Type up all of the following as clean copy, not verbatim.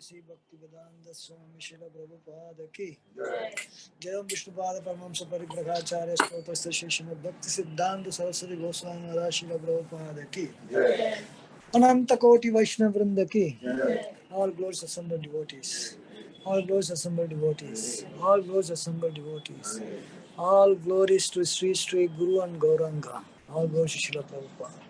श्री भक्ति वेदांत स्वामी शिल प्रभुपाद की जय ओम विष्णुपाद परमहंस परिव्रताचार्य स्तोत्रस्य श्री श्रीमद् भक्ति सिद्धांत सरस्वती गोस्वामी महाराज शिल प्रभुपाद की अनंत कोटि वैष्णव वृंद की all glories assembled devotees, all glories assembled devotees, all glories assembled devotees, all glories to Sri Sri Guru and Gauranga, all glories to Srila Prabhupada.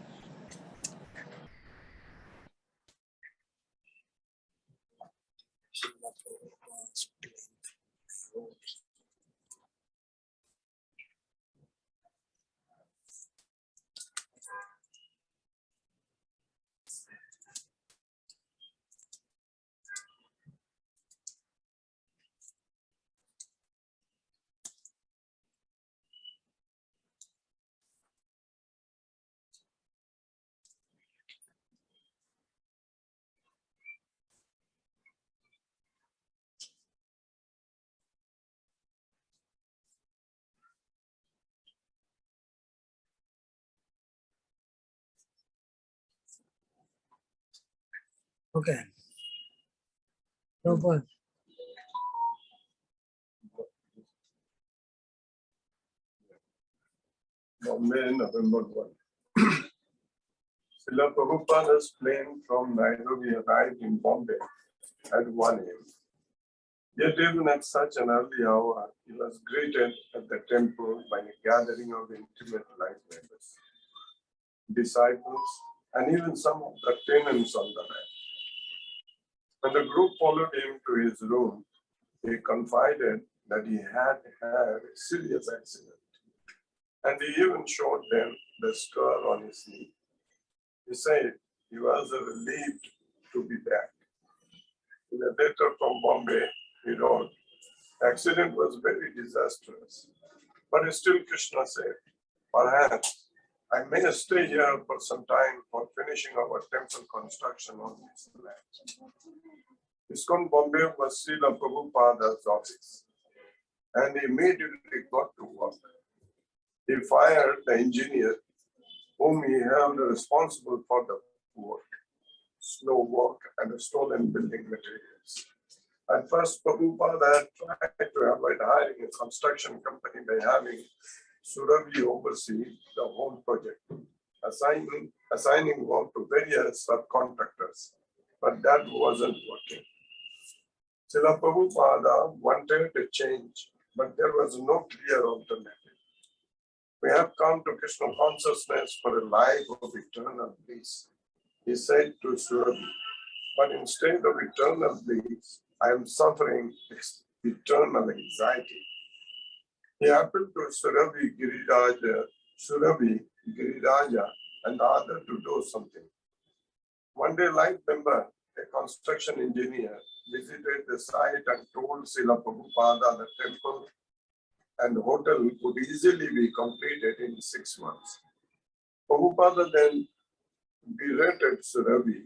Okay. No fun. Bombay, November 1. Srila Prabhupada's plane from Nairobi arrived in Bombay at 1 a.m. Yet even at such an early hour, he was greeted at the temple by a gathering of intimate life members, disciples, and even some of the tenants on the land. When the group followed him to his room, he confided that he had had a serious accident, and he even showed them the scar on his knee. He said he was relieved to be back. In a letter from Bombay, he wrote, "The accident was very disastrous, but still Krishna said, perhaps I may stay here for some time for finishing our temple construction on this land." ISKCON Bombay was Srila Prabhupada's office, and he immediately got to work. He fired the engineer whom he held responsible for the work, snow work, and stolen building materials. At first, Prabhupada had tried to avoid hiring a construction company by having Surabhi oversee the whole project, assigning work to various subcontractors, but that wasn't working. Srila Prabhupada wanted a change, but there was no clear alternative. We have come to Krishna consciousness for a life of eternal bliss, he said to Surabhi. but instead of eternal bliss, I am suffering eternal anxiety. He happened to Surabhi Giriraja, and the other to do something. One day, like member, a construction engineer, visited the site and told Srila Prabhupada the temple and hotel could easily be completed in 6 months. Prabhupada then berated Surabhi,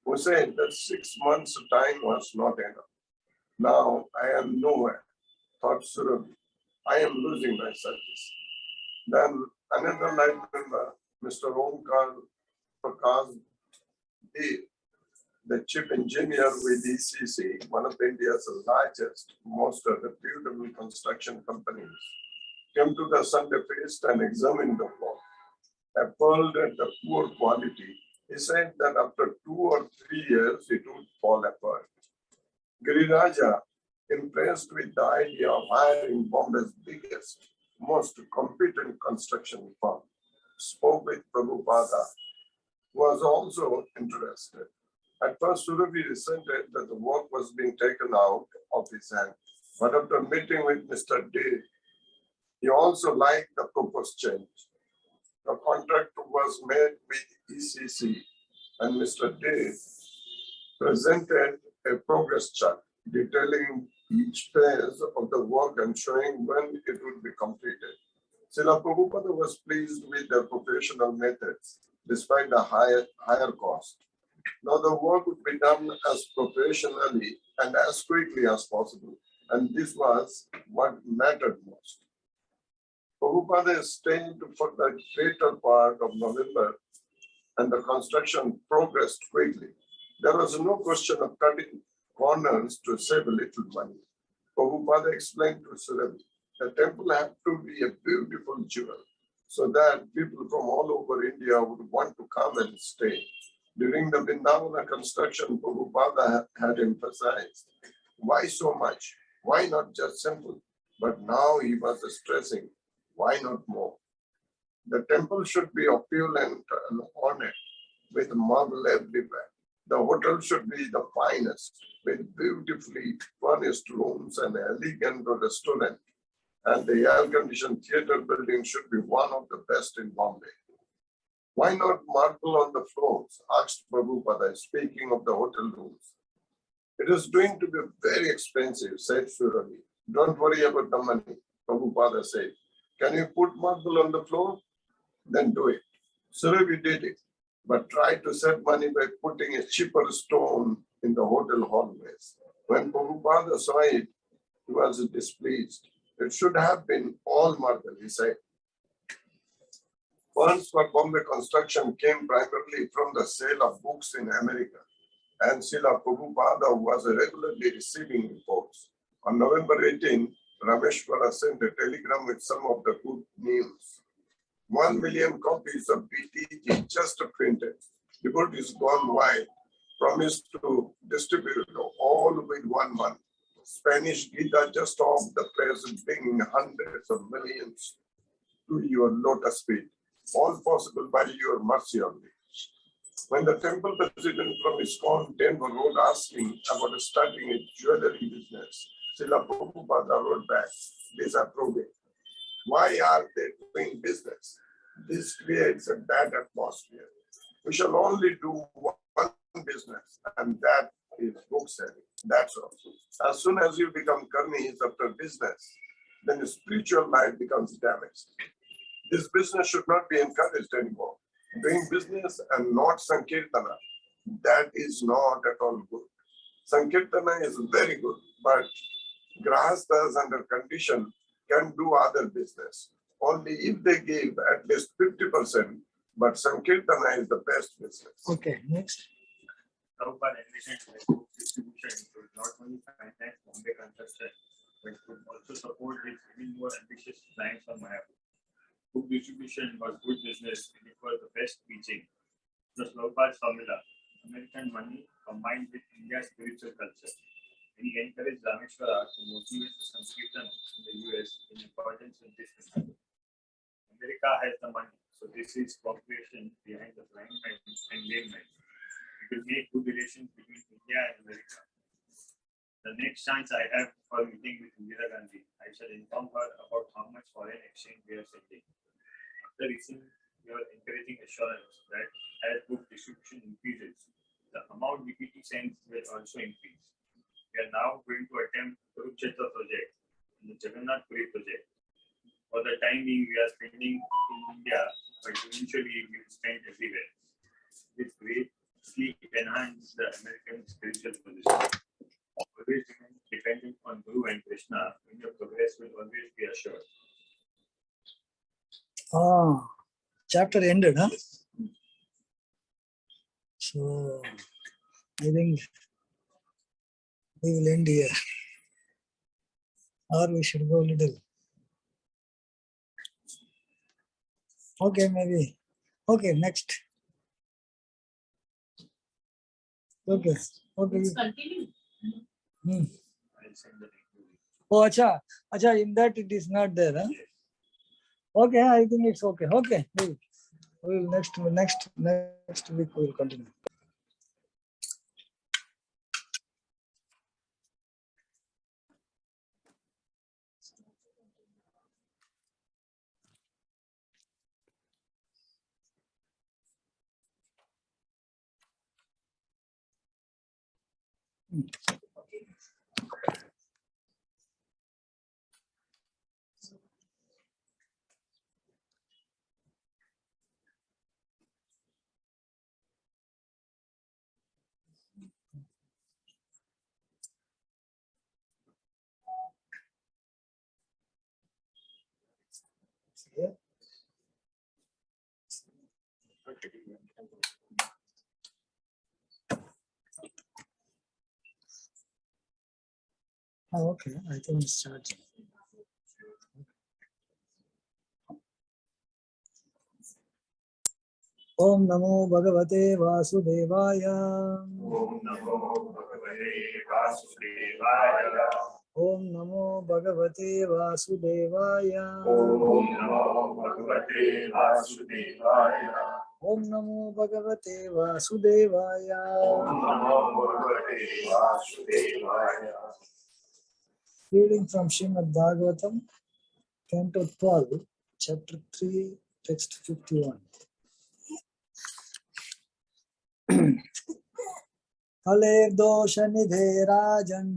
who said that 6 months' time was not enough. Now I am nowhere, thought Surabhi. I am losing my service. Then another life member, Mr. Omkar Prakash Dev, the chief engineer with ECC, one of India's largest, most reputable construction companies, came to the Sunday feast and examined the work. Appalled at the poor quality, he said that after 2 or 3 years it would fall apart. Giriraja, impressed with the idea of hiring Bombay's biggest, most competent construction firm, spoke with Prabhupada, who was also interested. At first, Surabhi resented that the work was being taken out of his hand. But after meeting with Mr. D, he also liked the proposed change. The contract was made with ECC, and Mr. D presented a progress chart detailing each phase of the work and showing when it would be completed. Srila Prabhupada was pleased with their professional methods, despite the higher cost. Now the work would be done as professionally and as quickly as possible, and this was what mattered most. Prabhupada stayed for the greater part of November, and the construction progressed quickly. There was no question of cutting corners to save a little money. Prabhupada explained to Surabhi, the temple had to be a beautiful jewel, so that people from all over India would want to come and stay. During the Vrindavana construction, Prabhupada had emphasized, why so much? Why not just simple? But now he was stressing, why not more? The temple should be opulent and ornate, with marble everywhere. The hotel should be the finest, with beautifully furnished rooms and elegant restaurant. And the air-conditioned theater building should be one of the best in Bombay. Why not marble on the floors? Asked Prabhupada, speaking of the hotel rooms. It is going to be very expensive, said Surabhi. Don't worry about the money, Prabhupada said. Can you put marble on the floor? Then do it. Surabhi did it, but tried to save money by putting a cheaper stone in the hotel hallways. When Prabhupada saw it, he was displeased. It should have been all marble, he said. Funds for Bombay construction came primarily from the sale of books in America, and Srila Prabhupada was regularly receiving reports. On November 18, Rameshwara sent a telegram with some of the good news. 1 million copies of BTG just printed. Devotees gone wild, promised to distribute all with 1 month. Spanish Gita just off the press, bringing hundreds of millions to your lotus feet. All possible by your mercy only. When the temple president from ISKCON Denver wrote asking about starting a jewelry business, Srila Prabhupada wrote back, disapproving. Why are they doing business? This creates a bad atmosphere. We shall only do one business, and that is book selling. That's all. As soon as you become karmis after business, then the spiritual life becomes damaged. This business should not be encouraged anymore. Doing business and not Sankirtana, that is not at all good. Sankirtana is very good, but Grahasthas under condition can do other business. Only if they give at least 50%, but Sankirtana is the best business. Okay, next. Prabhupada envisioned that book distribution could not only finance Bombay construction, but could also support his even more ambitious plans for Mayapur. Book distribution was good business and it was the best teaching. The Prabhupada's formula, American money combined with India's spiritual culture. And he encouraged Rameshwara to motivate the Sankirtan in the US in accordance with this principle. America has the money, so this is cooperation behind the blind man and lame man. It will make good relations between India and America. The next chance I have for meeting with Indira Gandhi, I shall inform her about how much foreign exchange we are sending. After receiving your encouraging assurance that as book distribution increases, the amount BPT sends will also increase. We are now going to attempt the Kurukshetra project and the Jagannath Puri project. For the time being, we are spending in India, but eventually we will spend everywhere. This greatly enhance the American spiritual position. Always remain dependent on Guru and Krishna, when your progress will always be assured. Chapter ended, huh? So I think we will end here, or we should go a little. Okay, maybe. Okay, next. Okay. Let's continue. I'll send the link. Oh, acha, in that it is not there, huh? Okay, I think it's okay. Okay, we will next week we will continue. Yeah. Oh, okay, I think it's charging. Om Namo Bhagavate Vasudevaya. Om Namo Bhagavate Vasudevaya. Om Namo Bhagavate Vasudevaya. Om Namo Bhagavate Vasudevaya. Om Namo Bhagavate Vasudevaya. Om Namo Bhagavate Vasudevaya. Reading from Srimad Bhagavatam, Canto 12, Chapter 3, Text 51. Kale dosha nidhe rajan.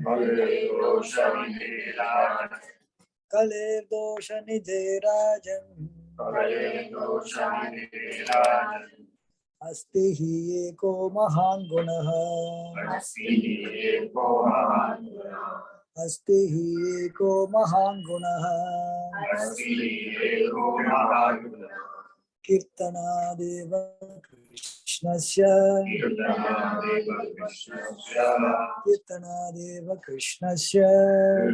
Kale dosha nidhe rajan. Kale dosha nidhe rajan. Kale dosha nidhe rajan. Asti hi eko mahan gunah. Asti eko mahan gunah. Asti hi eko mahan gunah. Asti eko mahan gunah. Kirtana deva Krishnasya. Kirtana deva Krishnasya. Kirtana deva Krishnasya.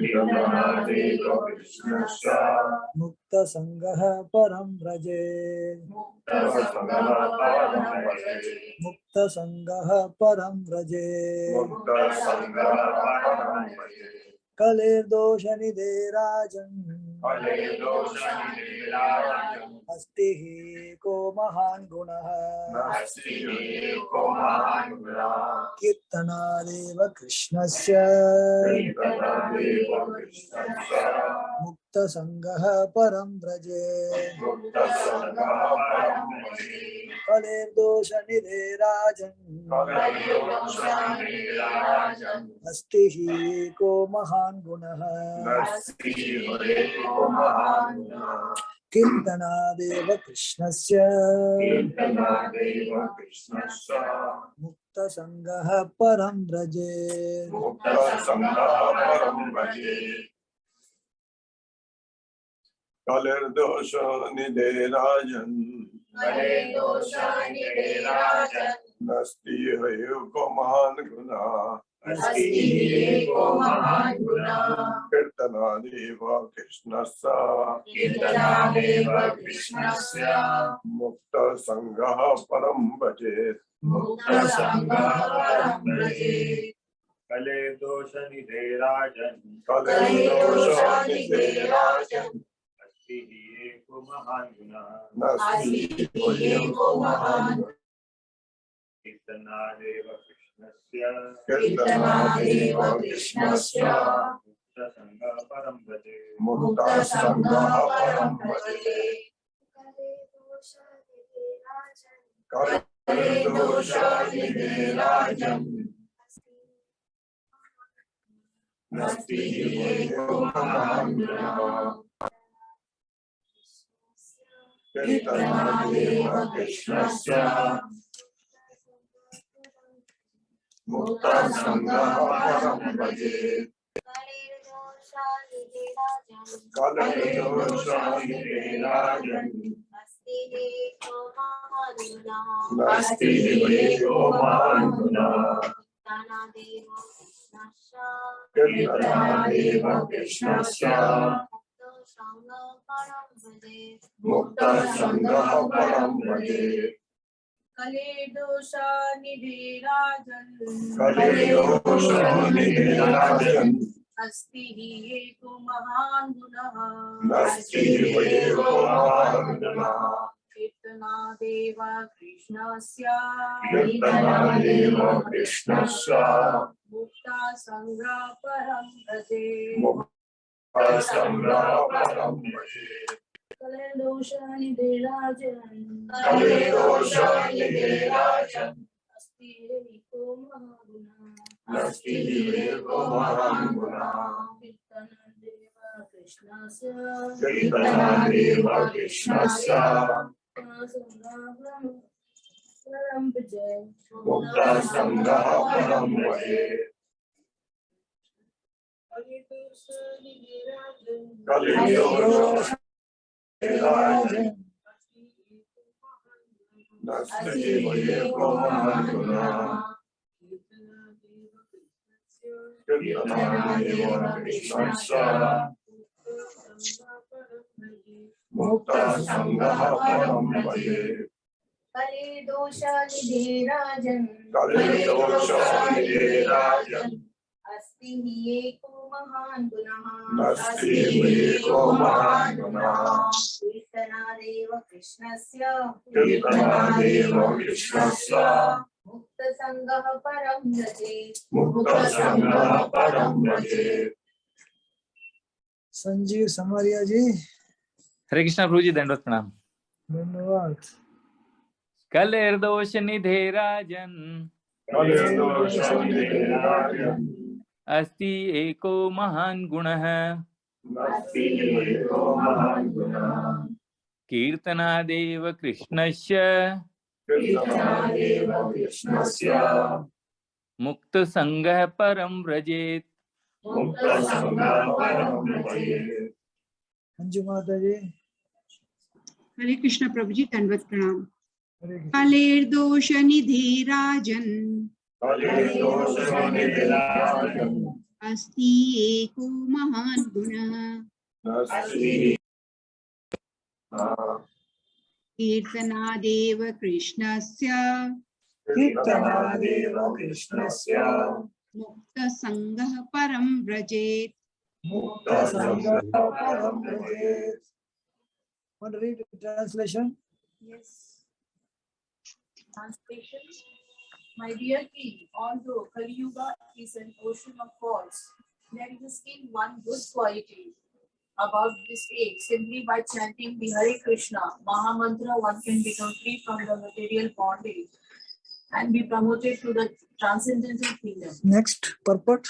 Kirtana deva Krishnasya. Mukta sangha param vraje. Mukta sangha param vraje. Mukta sangha param vraje. Mukta sangha param vraje. Kale dosha nidhe rajan. Kale dosha nidhe rajan. Asti hi ko mahan gunah. Asti eko mahan gunah. Kirtana deva Krishnasya. Kirtana deva Krishnasya. Mukta sangha param vraje. Mukta sangha param vraje. Kale dosha nidhe rajan. Kale dosha nidhe rajan. Asti hi ko mahan gunah. Asti eko mahan gunah. Kirtana deva Krishnasya. Kirtana deva Krishnasya. Mukta sangha param vraje. Mukta sangha param vraje. Kale dosha nidhe rajan. Kale dosha nidhe rajan. Nasti eko mahan gunah. Asti eko mahan gunah. Kirtana deva Krishnasya. Kirtana deva Krishnasya. Mukta sangha param bhaje. Mukta sangha param vraje. Kale dosha nidhe rajan. Kale dosha nidhe rajan. Asti eko mahan gunah. Nasti Asti eko mahan कीर्तनादेव कृष्णस्य कीर्तनादेव कृष्णस्य मुक्तसङ्गः परं भजे मुक्तसङ्गः परं भजे कले दोषानिधे राजन् नास्ति एको महान् गुणः कीर्तनादेव कृष्णस्य मुक्तसङ्गः परं भजे कले दोषानिधे राजन् नास्ति एको महान् गुणः कीर्तनादेव कृष्णस्य मुक्तसङ्गः परं भजे कले दोषानिधे राजन् अस्ति हि एको महान् गुणः नास्ति एको महान् गुणः कीर्तनादेव कृष्णस्य मुक्तसङ्गः परं भजे मुक्तसङ्गः परं भजे कले दोषानिधे राजन् अस्ति एको महान् गुणः नास्ति एको महान् गुणः कीर्तनादेव कृष्णस्य परं भजे मुक्तसङ्गः परं भजे कले दोषानिधे राजन् कले दोषानिधे नास्ति एको महान् गुणः कीर्तनादेव कृष्णस्य मुक्तसङ्गः परं भजे कले दोषानिधे राजन् अस्ति हि एको महान् गुणः नास्ति एको महान् गुणः कीर्तनादेव कृष्णस्य मुक्तसङ्गः परं भजे मुक्तसङ्गः परं भजे संजीव समारिया जी, हरे कृष्णा प्रभु जी, दंडवत प्रणाम। धन्यवाद। कलेर्दोष निधे राजन् अस्ति एको महान् गुणः कीर्तनादेव कृष्णस्य मुक्तसङ्गः परं व्रजेत् अंजू माता जी, हरे कृष्ण प्रभु जी, दंडवत प्रणाम। हरे कृष्ण। कलेर्दोष निधे राजन् अस्ति एको महान् गुणः कीर्तनादेव कृष्णस्य मुक्तसङ्गः परं व्रजेत् Want to read the translation? Yes. Translation. My dear king, although Kali Yuga is an ocean of faults, there is still one good quality about this age. Simply by chanting the Hare Krishna Mahamantra, one can become free from the material bondage and be promoted to the transcendental kingdom. Next, purport.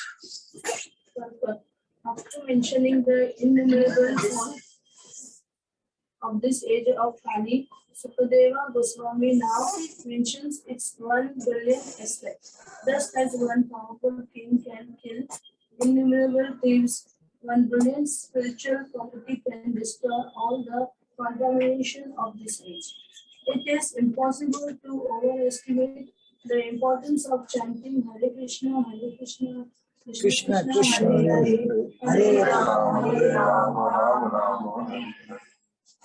After mentioning the innumerable faults of this age of Kali, Sukadeva Goswami now mentions its one brilliant aspect. Just as one powerful king can kill innumerable thieves, one brilliant spiritual quality can destroy all the contamination of this age. It is impossible to overestimate the importance of chanting Hare Krishna, Krishna Krishna, Hare Krishna, Hare, Hare Hare Rama, Hare Rama,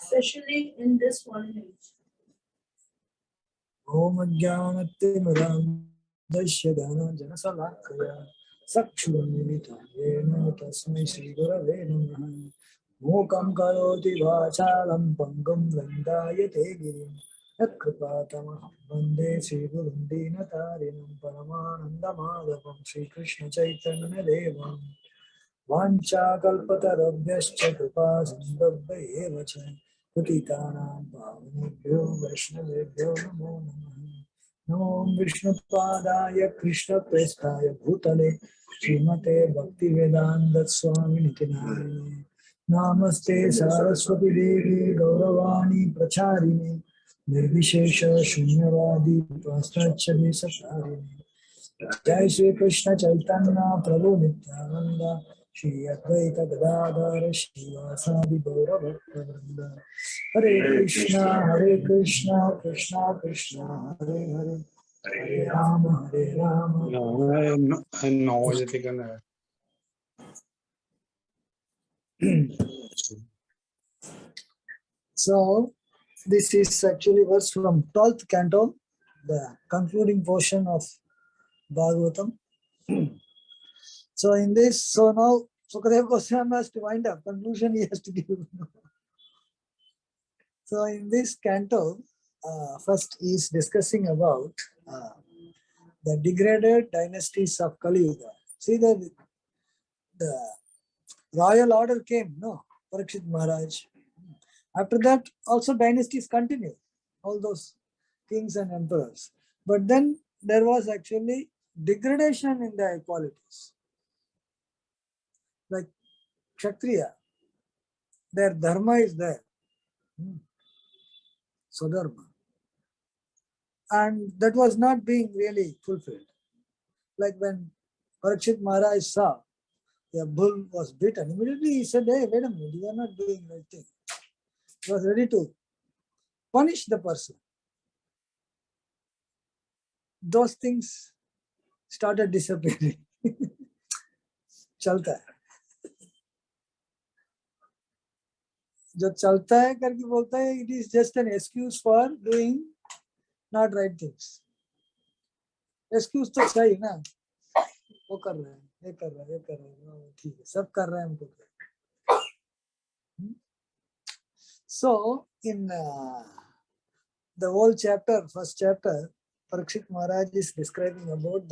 especially in this fallen age. Om Jnanatimirandasya Dhananjanasalakhaya Sakshurmilitayena Tasmai Shri Gurave Namaha Mukam Karoti Vachalam Pangam Vandayate Girim Yatkripatamah Vande Sri Gurun Dinatarinam Paramanandamadavam Sri Krishna Chaitanya Devam Vancha kalpatarabhyascha kripa sindhavya cha patitanam pavanebhyo vaishnavebhyo namo namaha. Namo Vishnupadaya Krishna Prestaya Bhutale Srimate Bhakti Vedanta Swami Nitinayane Namaste Saraswati Devi Gauravani Pracharini Nirvishesha Shunyavadi Prastachade Sacharini Jai Shri Krishna Chaitanya Prabhu Nityananda Shri Advaita Gadadhara Shivasadi Gaura Bhakta Hare Krishna, Krishna Krishna, Hare Hare, Hare Rama, Hare Rama. No, yo te gana. So, this is actually verse from 12th canto, the concluding portion of Bhagavatam. So, in this, so now Sukadeva Goswami has to wind up, conclusion he has to give. So, in this canto, first he is discussing about the degraded dynasties of Kali Yuga. See, the royal order came, no, Parikshit Maharaj. After that, also dynasties continue, all those kings and emperors. But then there was actually degradation in the equalities. Like Kshatriya, their dharma is there. Swadharma. And that was not being really fulfilled. Like when Parikshit Maharaj saw the bull was beaten, immediately he said, hey, wait a minute, you are not doing the right thing. He was ready to punish the person. Those things started disappearing. चलता है जो चलता है करके बोलता है it is just an excuse for doing not right things. Excuse तो सही ना, वो कर रहे हैं, ये कर रहे हैं, ये कर रहे हैं, ठीक है, सब कर रहे हैं हमको. So in the whole chapter, first chapter, Parikshit Maharaj is describing about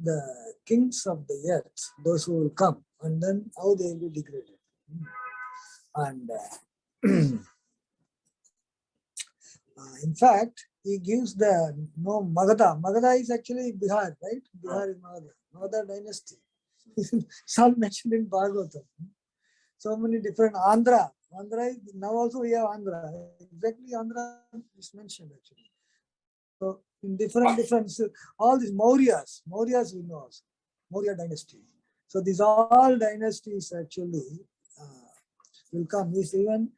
the kings of the earth, those who will come, and then how they will be degraded. And in fact, he gives the Magadha. Magadha is actually Bihar, right? Bihar is Magadha. Magadha dynasty. It's all mentioned in Bhagavatam. So many different Andhra. Andhra is, now also we have Andhra. Exactly Andhra is mentioned actually. So in different all these Mauryas we know also. Maurya dynasty. So these all dynasties actually will come. This even,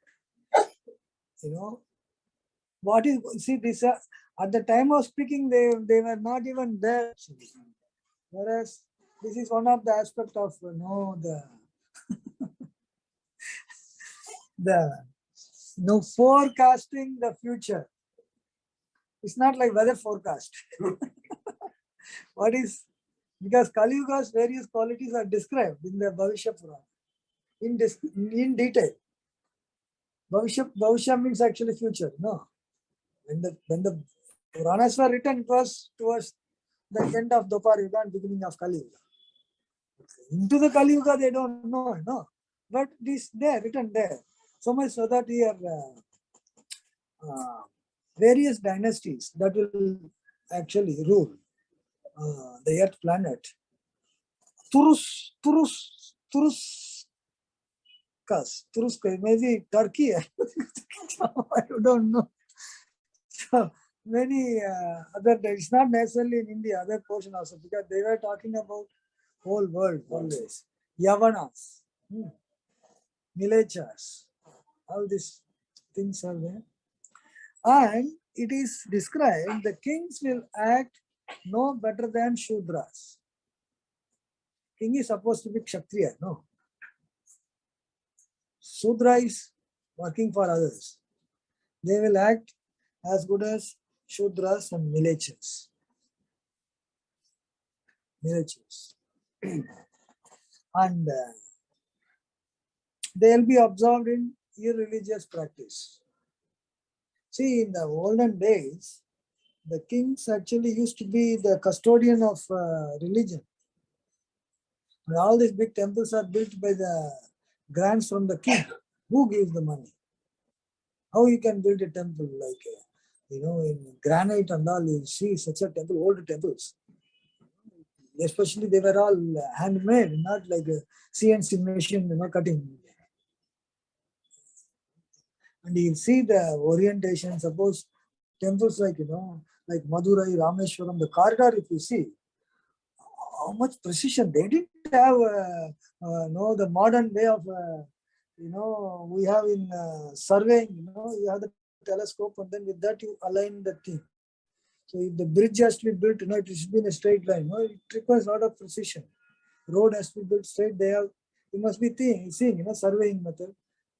what is, see, this at the time of speaking, they were not even there actually. Whereas this is one of the aspects of the forecasting the future. It's not like weather forecast. What is, because Kali Yuga's various qualities are described in the Bhavishya Purana in detail. Bhavishya means actually future. No, when the Puranas were written, it was towards the end of Dwapar Yuga and beginning of Kali Yuga. Into the Kali Yuga, they don't know, no. But this there, written there. So much so that here various dynasties that will actually rule the Earth planet. Turuska, maybe Turkey. I don't know. So many other, it's not necessarily in India, other portion also, because they were talking about whole world always. Yavanas, Milechas, all these things are there. And it is described the kings will act no better than Shudras. King is supposed to be Kshatriya, no. Shudra is working for others. They will act as good as Shudras and Milechas. And they will be absorbed in irreligious practice. See, in the olden days, the kings actually used to be the custodian of religion. And all these big temples are built by the grants from the king. Who gives the money? How you can build a temple like, in granite and all, you see such a temple, old temples. Especially they were all handmade, not like a CNC machine, cutting. And you see the orientation, suppose temples like, like Madurai, Rameshwaram, the corridor, if you see, how much precision. They didn't have, the modern way of, we have in surveying, you have the telescope and then with that you align the thing. So if the bridge has to be built, it should be in a straight line. It requires a lot of precision. Road has to be built straight. You must be seeing, surveying method.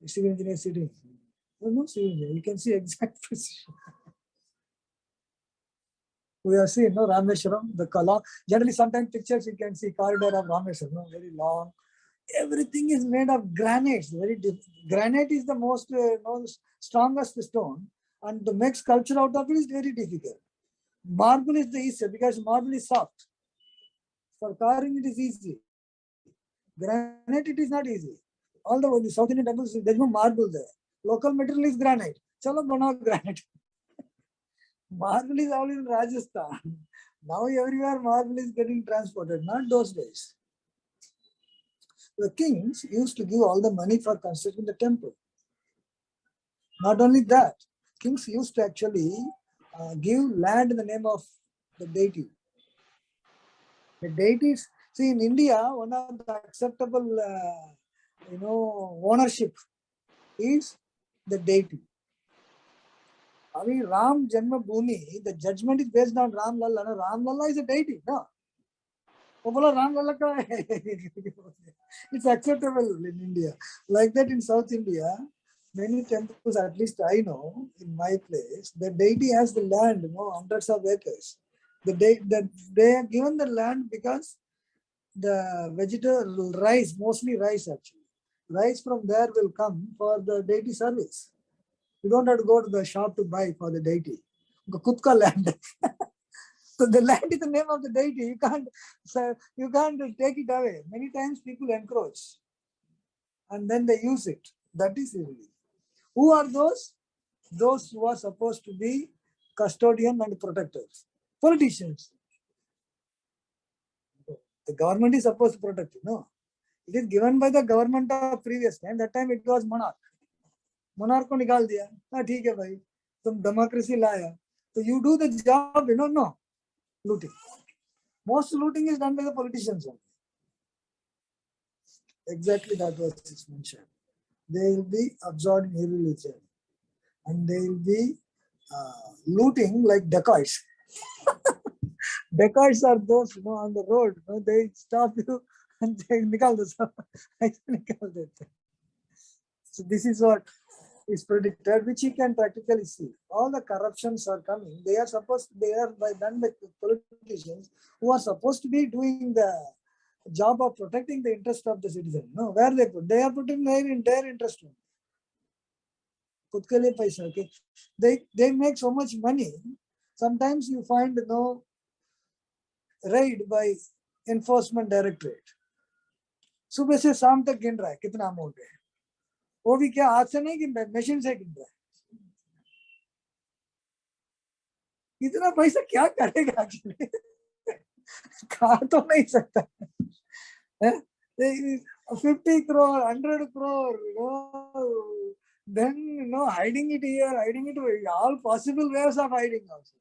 Civil engineer sitting. No civil engineer. You can see exact precision. We are seeing, Rameshwaram, the Kala. Generally, sometimes pictures you can see corridor of Rameshwaram, very long. Everything is made of granites. Granite is the most strongest stone, and to make sculpture out of it is very difficult. Marble is the easier because marble is soft. For carving it is easy. Granite it is not easy. All the South Indian temples, there is no marble there. Local material is granite. Chalo banao granite. Marble is all in Rajasthan. Now everywhere marble is getting transported, not those days. The kings used to give all the money for constructing the temple. Not only that, kings used to actually give land in the name of the deity. The deities, see in India, one of the acceptable, ownership is the deity. I mean, Ram Janma Bhumi, the judgment is based on Ram Lalla. No? Ram Lalla is a deity. No? Ram Lalla it's acceptable in India. Like that in South India, many temples, at least I know, in my place, the deity has the land, hundreds of acres. They are given the land because the vegetable rice, mostly rice actually. Rice from there will come for the deity service. You don't have to go to the shop to buy for the deity. Kutka land. So the land is the name of the deity. You can't take it away. Many times people encroach and then they use it. That is really. Who are those? Those who are supposed to be custodian and protectors. Politicians. The government is supposed to protect you. No. It is given by the government of previous time. That time it was monarch. Monarch को निकाल दिया. हाँ ठीक है भाई. तुम democracy लाया. So you do the job. No. Looting. Most looting is done by the politicians. Exactly that was mentioned. They will be absorbed in religion. And they will be looting like dacoits. Dacoits are those, on the road. They stop you and they nikal do. So this is what is predicted, which you can practically see. All the corruptions are coming. They are done by politicians who are supposed to be doing the job of protecting the interest of the citizen. No, where they put? They are putting their interest. Okay. They make so much money. Sometimes you find raid by enforcement directorate. सुबह से शाम तक गिन रहा है कितना amount है. वो भी क्या हाथ से नहीं गिन रहा है, मशीन से गिन रहा है. इतना पैसा क्या करेगा एक्चुअली? खा तो नहीं सकता. 50 crore, 100 crore, then hiding it here, hiding it, all possible ways of hiding also.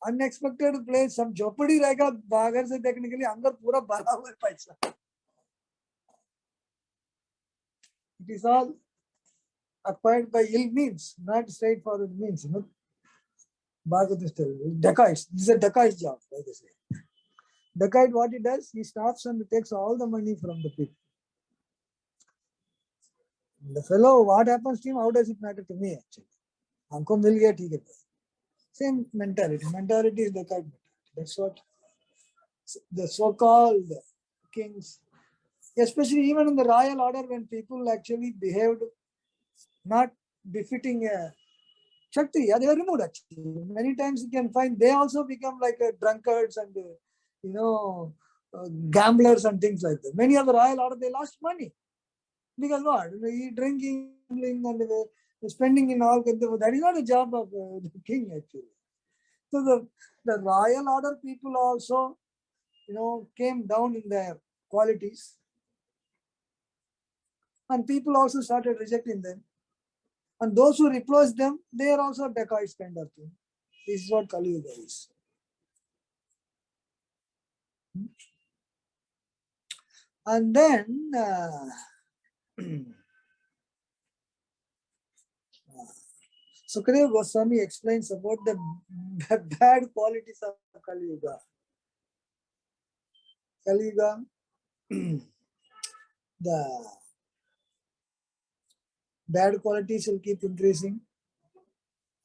Unexpected place, some झोपड़ी रहेगा बाहर से देखने के लिए, अंदर पूरा भरा हुआ है पैसा. It is all acquired by ill means, not straightforward means. Dacoits. This is a dacoit job, like they say. Dacoit, what he does, he stops and takes all the money from the people. The fellow, what happens to him, how does it matter to me actually? हमको मिल गया ठीक है. Same mentality. Mentality is dacoit mentality. That's what the so-called kings, especially even in the royal order, when people actually behaved not befitting a Kshatriya, they were removed actually. Many times you can find they also become like drunkards and gamblers and things like that. Many of the royal order, they lost money. Because what? Drinking, gambling, and spending in all kinds of, that is not a job of the king actually. So the royal order people also, came down in their qualities. And people also started rejecting them. And those who replaced them, they are also dacoits kind of thing. This is what Kali Yuga is. And then Sukadeva Goswami explains about the bad qualities of Kali Yuga. Kali Yuga, the bad qualities will keep increasing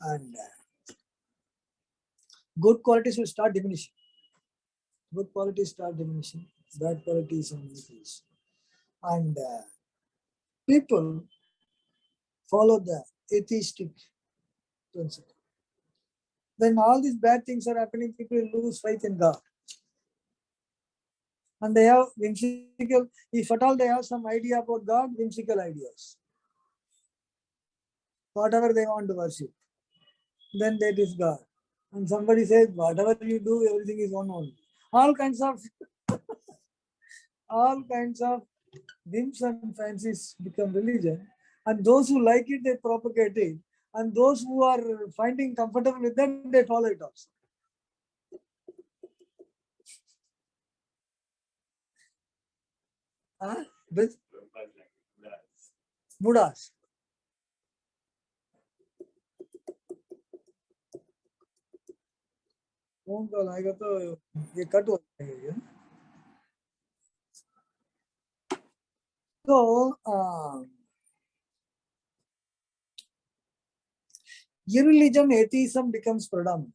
and good qualities will start diminishing. Good qualities start diminishing, bad qualities will increase. And people follow the atheistic principle. When all these bad things are happening, people lose faith in God. And they have whimsical, if at all they have some idea about God, whimsical ideas. Whatever they want to worship, then that is God. And somebody says, whatever you do, everything is one only. All kinds of whims and fancies become religion. And those who like it, they propagate it. And those who are finding comfortable with that, they follow it also. With Buddhas. Phone call आएगा तो ये cut हो जाएगा. So irreligion, atheism becomes predominant.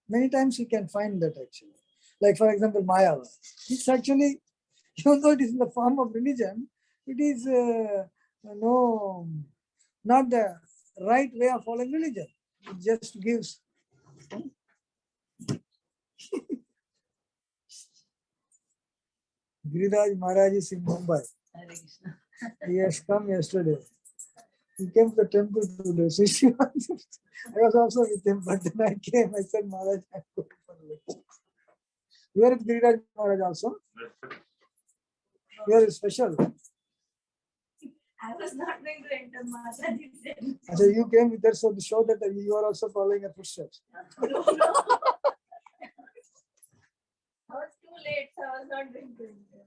Many times you can find that actually. Like for example, Maya. It's actually, even though it is in the form of religion, it is not the right way of following religion. It just gives. Giriraj Maharaj is in Mumbai. He has come yesterday. He came to the temple today. So I was also with him, but then I came. I said, Maharaj, I'm going for the lecture. You are with Giriraj Maharaj also? You are special. I was not going to enter Maharaj. So you came with her so to show that you are also following a footsteps. No. I was too late, so I was not going to enter.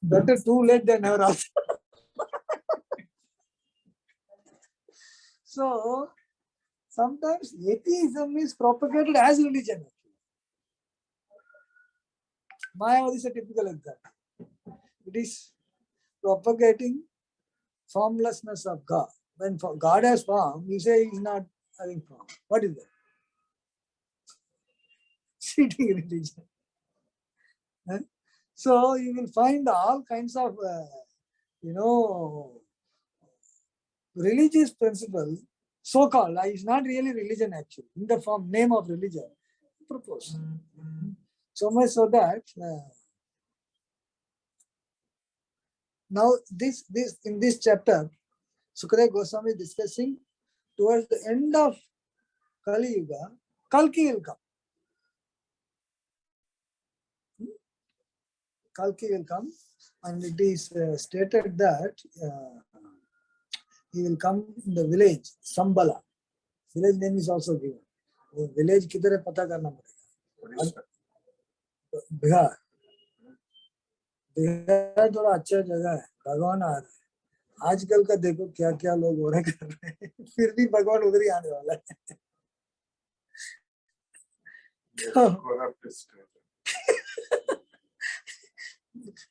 Better too late than never after. So sometimes atheism is propagated as religion. Mayavadi is a typical example. It is propagating formlessness of God. When God has form, you say he is not having form. What is that? Cheating religion. So you will find all kinds of, religious principle, so-called, is not really religion actually, in the form, name of religion, proposed. So much so that, now in this chapter, Sukadeva Goswami is discussing towards the end of Kali Yuga, Kalki will come. Kalki will come, and it is stated that he will come in the village, Sambala. Village name is also given. Village किधर है पता करना पड़ेगा. बिहार. बिहार थोड़ा अच्छा जगह है. भगवान आ रहे हैं. आजकल का देखो क्या क्या लोग हो रहे कर रहे हैं. फिर भी भगवान उधर ही आने वाला है.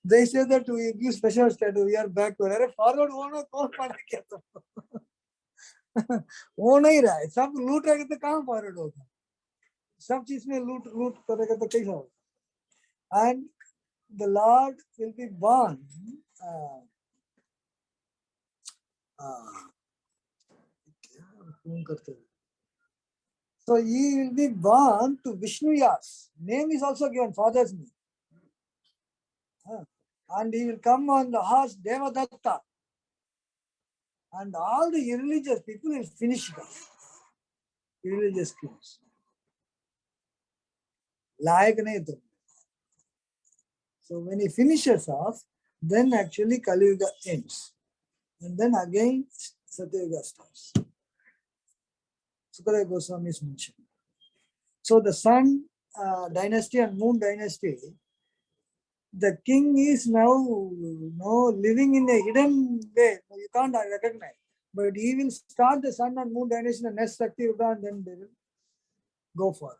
They say that we give special status. We are backward. अरे forward होना कौन माने क्या तो. हो नहीं रहा है, सब लूट रहे तो कहाँ फॉरवर्ड होगा, सब चीज में लूट लूट करेगा तो कैसा होगा। And the Lord will be born, phone करते हैं, so he will be born to Vishnu Yas. Name is also given, father's name. And he will come on the horse Devadatta. And all the irreligious people will finish it off. Irreligious kings. Like nahi tum. So when he finishes off, then actually Kali Yuga ends. And then again Satya Yuga starts. Sukadeva Goswami is mentioned. So the sun dynasty and moon dynasty, the king is now living in a hidden way. You can't recognize. But he will start the sun and moon dynasty in the next Shakti Yuga and then they will go for it.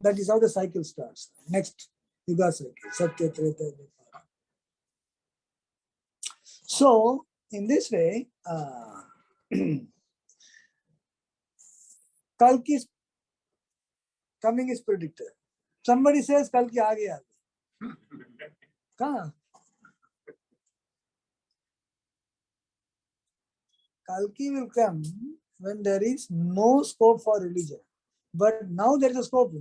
That is how the cycle starts. Next Yuga cycle. Satya, Treta, Dwapara. So, in this way, Kalki's coming is predicted. Somebody says Kalki aa gaya. Kahan? Kalki will come when there is no scope for religion. But now there is a scope,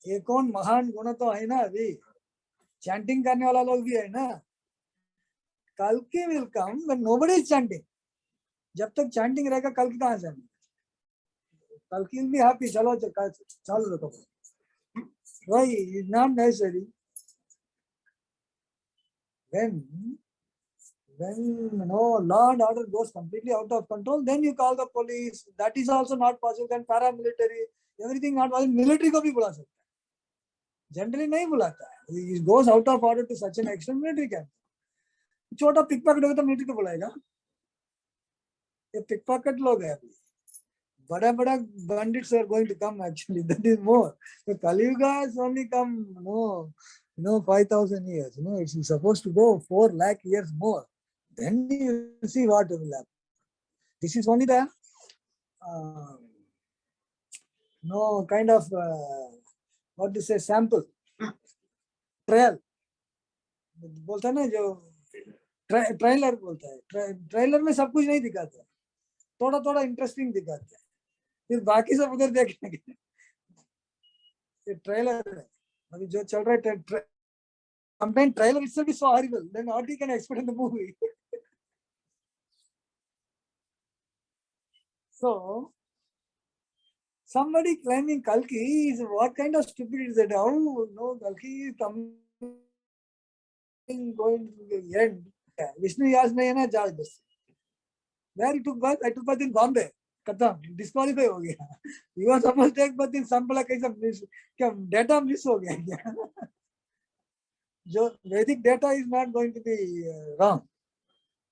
एक कौन महान गुण तो है ना, अभी chanting करने वाला लोग भी है ना. Kalki will come when nobody is chanting. जब तक चैंटिंग रहेगा Kalki कहाँ से आएंगे? Kalki will be happy. चलो चलो रखो. Why? It's not necessary. When law and order goes completely out of control, then you call the police. That is also not possible. Then paramilitary, everything not possible. Military को भी बुला सकता है. Generally नहीं बुलाता है. It goes out of order to such an extent, military can. छोटा pickpocket होगा तो military को बुलाएगा. ये pickpocket लोग हैं अभी. बड़ा bandits are going to come actually. That is more. The Kali Yuga has only come 5,000 years. It's supposed to go 4 lakh years more. Then you see what will happen. This is only the kind of what to say, sample, trial. बोलता है ना जो trailer बोलता है, trailer में सब कुछ नहीं दिखाते, थोड़ा इंटरेस्टिंग दिखाते हैं, फिर बाकी सब उधर देखेंगे. ये ट्रेलर है अभी जो चल रहा है. Sometimes trailer itself is so horrible. Then what you can expect in the movie? So, somebody claiming Kalki is what kind of stupidity is that? How Kalki is coming, going to the end. Vishnu Yas nahi hai na judge this. Where he took birth? I took birth in Bombay. Khatam, disqualify ho gaya. You was supposed to take birth in Sampala, kaisa miss, kya data miss ho gaya kya? Vedic data is not going to be wrong.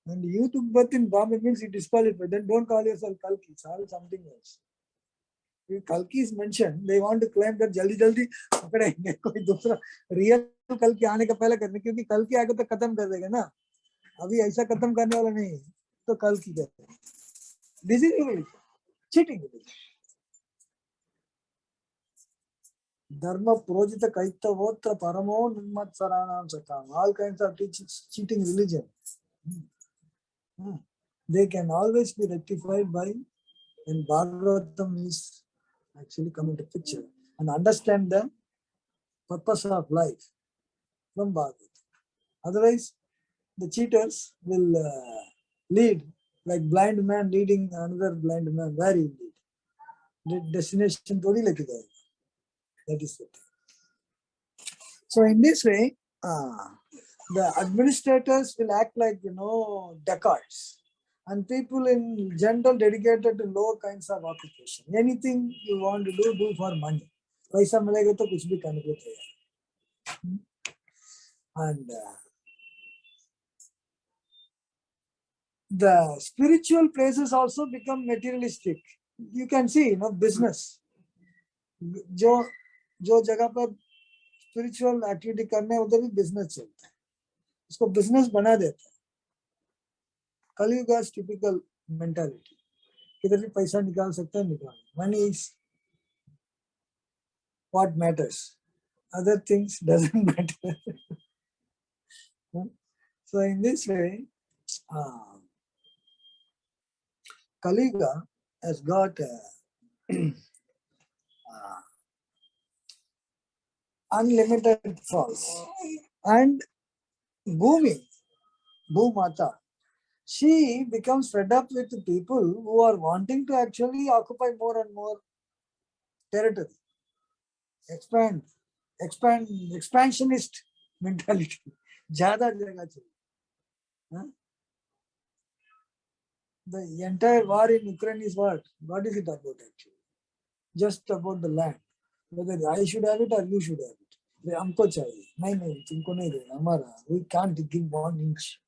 And you took birth in Bombay means you disqualified. Then don't call yourself Kalki. Call something else. If Kalki is mentioned, they want to claim that jaldi पकड़ेंगे कोई दूसरा real Kalki आने का पहले करने, क्योंकि Kalki आगे तो खत्म कर देगा ना. अभी ऐसा खत्म करने वाला नहीं, तो Kalki कहते हैं. This is religion. Cheating religion. Dharma projita kaitavotra paramo nirmatsaranam sakam. All kinds of cheating religion. They can always be rectified by when Bhagavatam is actually coming to picture and understand the purpose of life from Bhagavatam. Otherwise, the cheaters will lead like blind man leading another blind man. Where he lead? The destination thodi leke jayega. That is it. So in this way, the administrators will act like dacoits, and people in general dedicated to low kinds of occupation. Anything you want to do for money. Paisa milega to kuch bhi karne ko tayar. And the spiritual places also become materialistic. You can see, business. जो जगह पर spiritual activity करने उधर भी business चलता है. उसको business बना देता है. Kali Yuga's typical mentality. किधर भी पैसा निकाल सकते हैं निकाल. Money is what matters. Other things doesn't matter. So in this way, Kali Yuga has got unlimited falls. And Bhumi, Bhumata, she becomes fed up with the people who are wanting to actually occupy more and more territory. Expansionist mentality. Jada jagah chahiye. The entire war in Ukraine is what? What is it about actually? Just about the land. Whether I should have it or you should have it. हमको चाहिए. नहीं, तुमको नहीं देना. हमारा. We can't give 1 inch.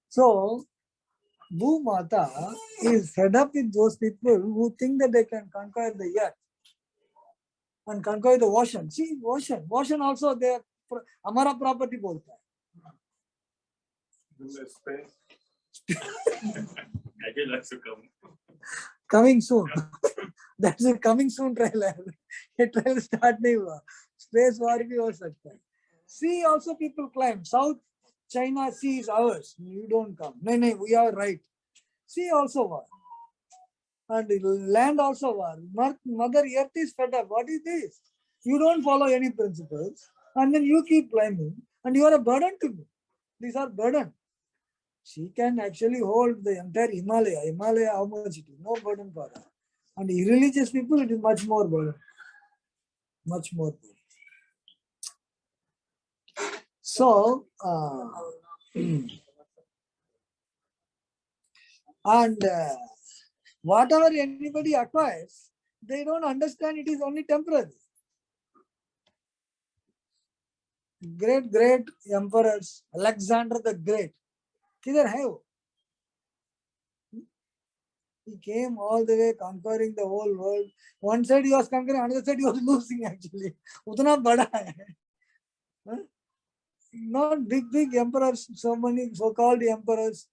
So, Bhumata is fed up with those people who think that they can conquer the earth and conquer the ocean. See, ocean also they हमारा property बोलता है. In the space. I will also come. Coming soon. That's a coming soon trailer. ये trailer start नहीं हुआ. Space war भी हो सकता है. Sea also people claim South China Sea is ours. You don't come. No, we are right. Sea also war. And land also war. Mother Earth is fed up. What is this? You don't follow any principles. And then you keep climbing. And you are a burden to me. These are burden. She can actually hold the entire Himalaya. Himalaya, how much it is? No burden for her. And irreligious people, it is much more burden. Much more burden. So, and whatever anybody acquires, they don't understand it is only temporary. Great emperors, Alexander the Great, किधर है वो? He came all the way conquering the whole world. One side he was conquering, another side he was losing actually. उतना बड़ा है. Not big emperors, so many so-called emperors,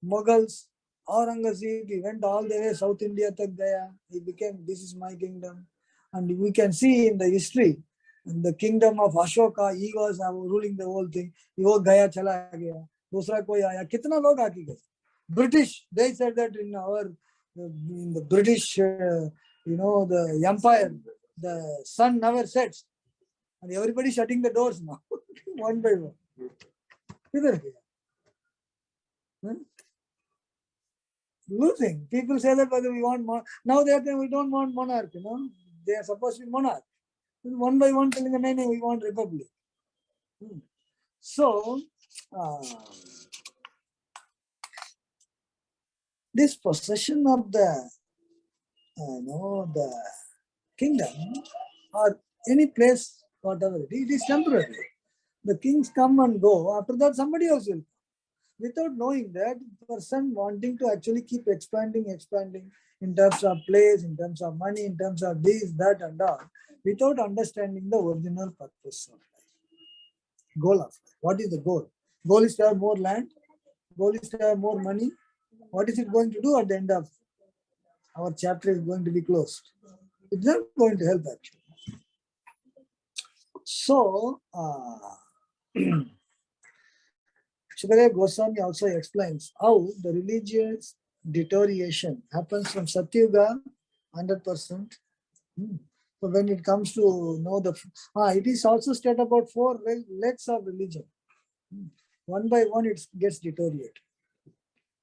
Mughals, Aurangzeb, he went all the way South India tak gaya. He became, this is my kingdom. And we can see in the history, in the kingdom of Ashoka, he was ruling the whole thing. वो गया चला गया. दूसरा कोई आया. कितना लोग आके गए. British, they said that in the British, the empire, the sun never sets. And everybody shutting the doors now, one by one. Losing. People say that whether we want now they are saying we don't want monarch, They are supposed to be monarch. One by one telling them, no, we want republic. So, this possession of the kingdom or any place, whatever it is temporary. The kings come and go. After that, somebody else will come. Without knowing that, person wanting to actually keep expanding in terms of place, in terms of money, in terms of this, that, and all, without understanding the original purpose of life. Goal of life. What is the goal? Goal is to have more land. Goal is to have more money. What is it going to do at the end of our chapter is going to be closed? It's not going to help actually. So, Shukadeva Goswami also explains how the religious deterioration happens from Satyuga 100%. So when it comes to know it is also stated about 4 legs of religion. One by one it gets deteriorated.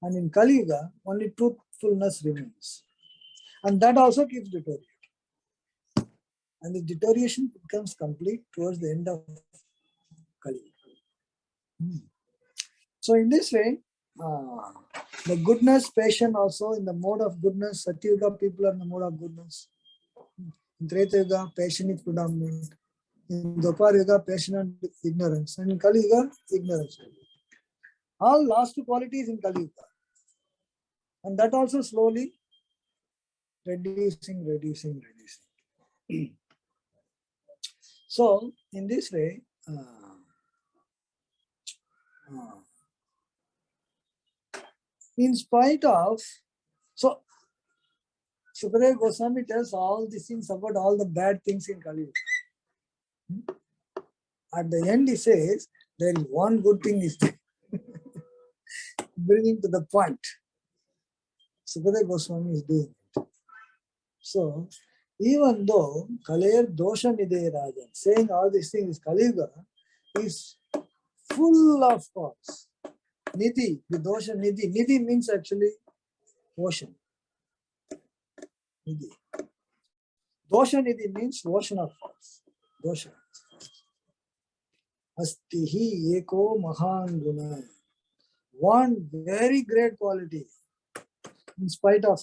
And in Kali Yuga, only truthfulness remains. And that also keeps deteriorating. And the deterioration becomes complete towards the end of Kali Yuga. So in this way, the goodness, passion also in the mode of goodness, Satyuga people are in the mode of goodness. In Treta Yuga, passion is predominant. In Dwapar Yuga, passion and ignorance. And in Kali Yuga, ignorance. All last 2 qualities in Kali Yuga. And that also slowly reducing. So in this way, In spite of, so Sukadeva Goswami tells all these things about all the bad things in Kali Yuga. At the end, he says there is one good thing is there. Bringing to the point. Sukadeva Goswami is doing it. So, even though Kalayar Dosha Nidhe Rajan, saying all these things, Kali Yuga is full of faults. Nidhi, the Dosha Nidhi. Nidhi means actually ocean. Nidhi. Dosha Nidhi means ocean of faults. Dosha. Astihi eko mahan guna. One very great quality in spite of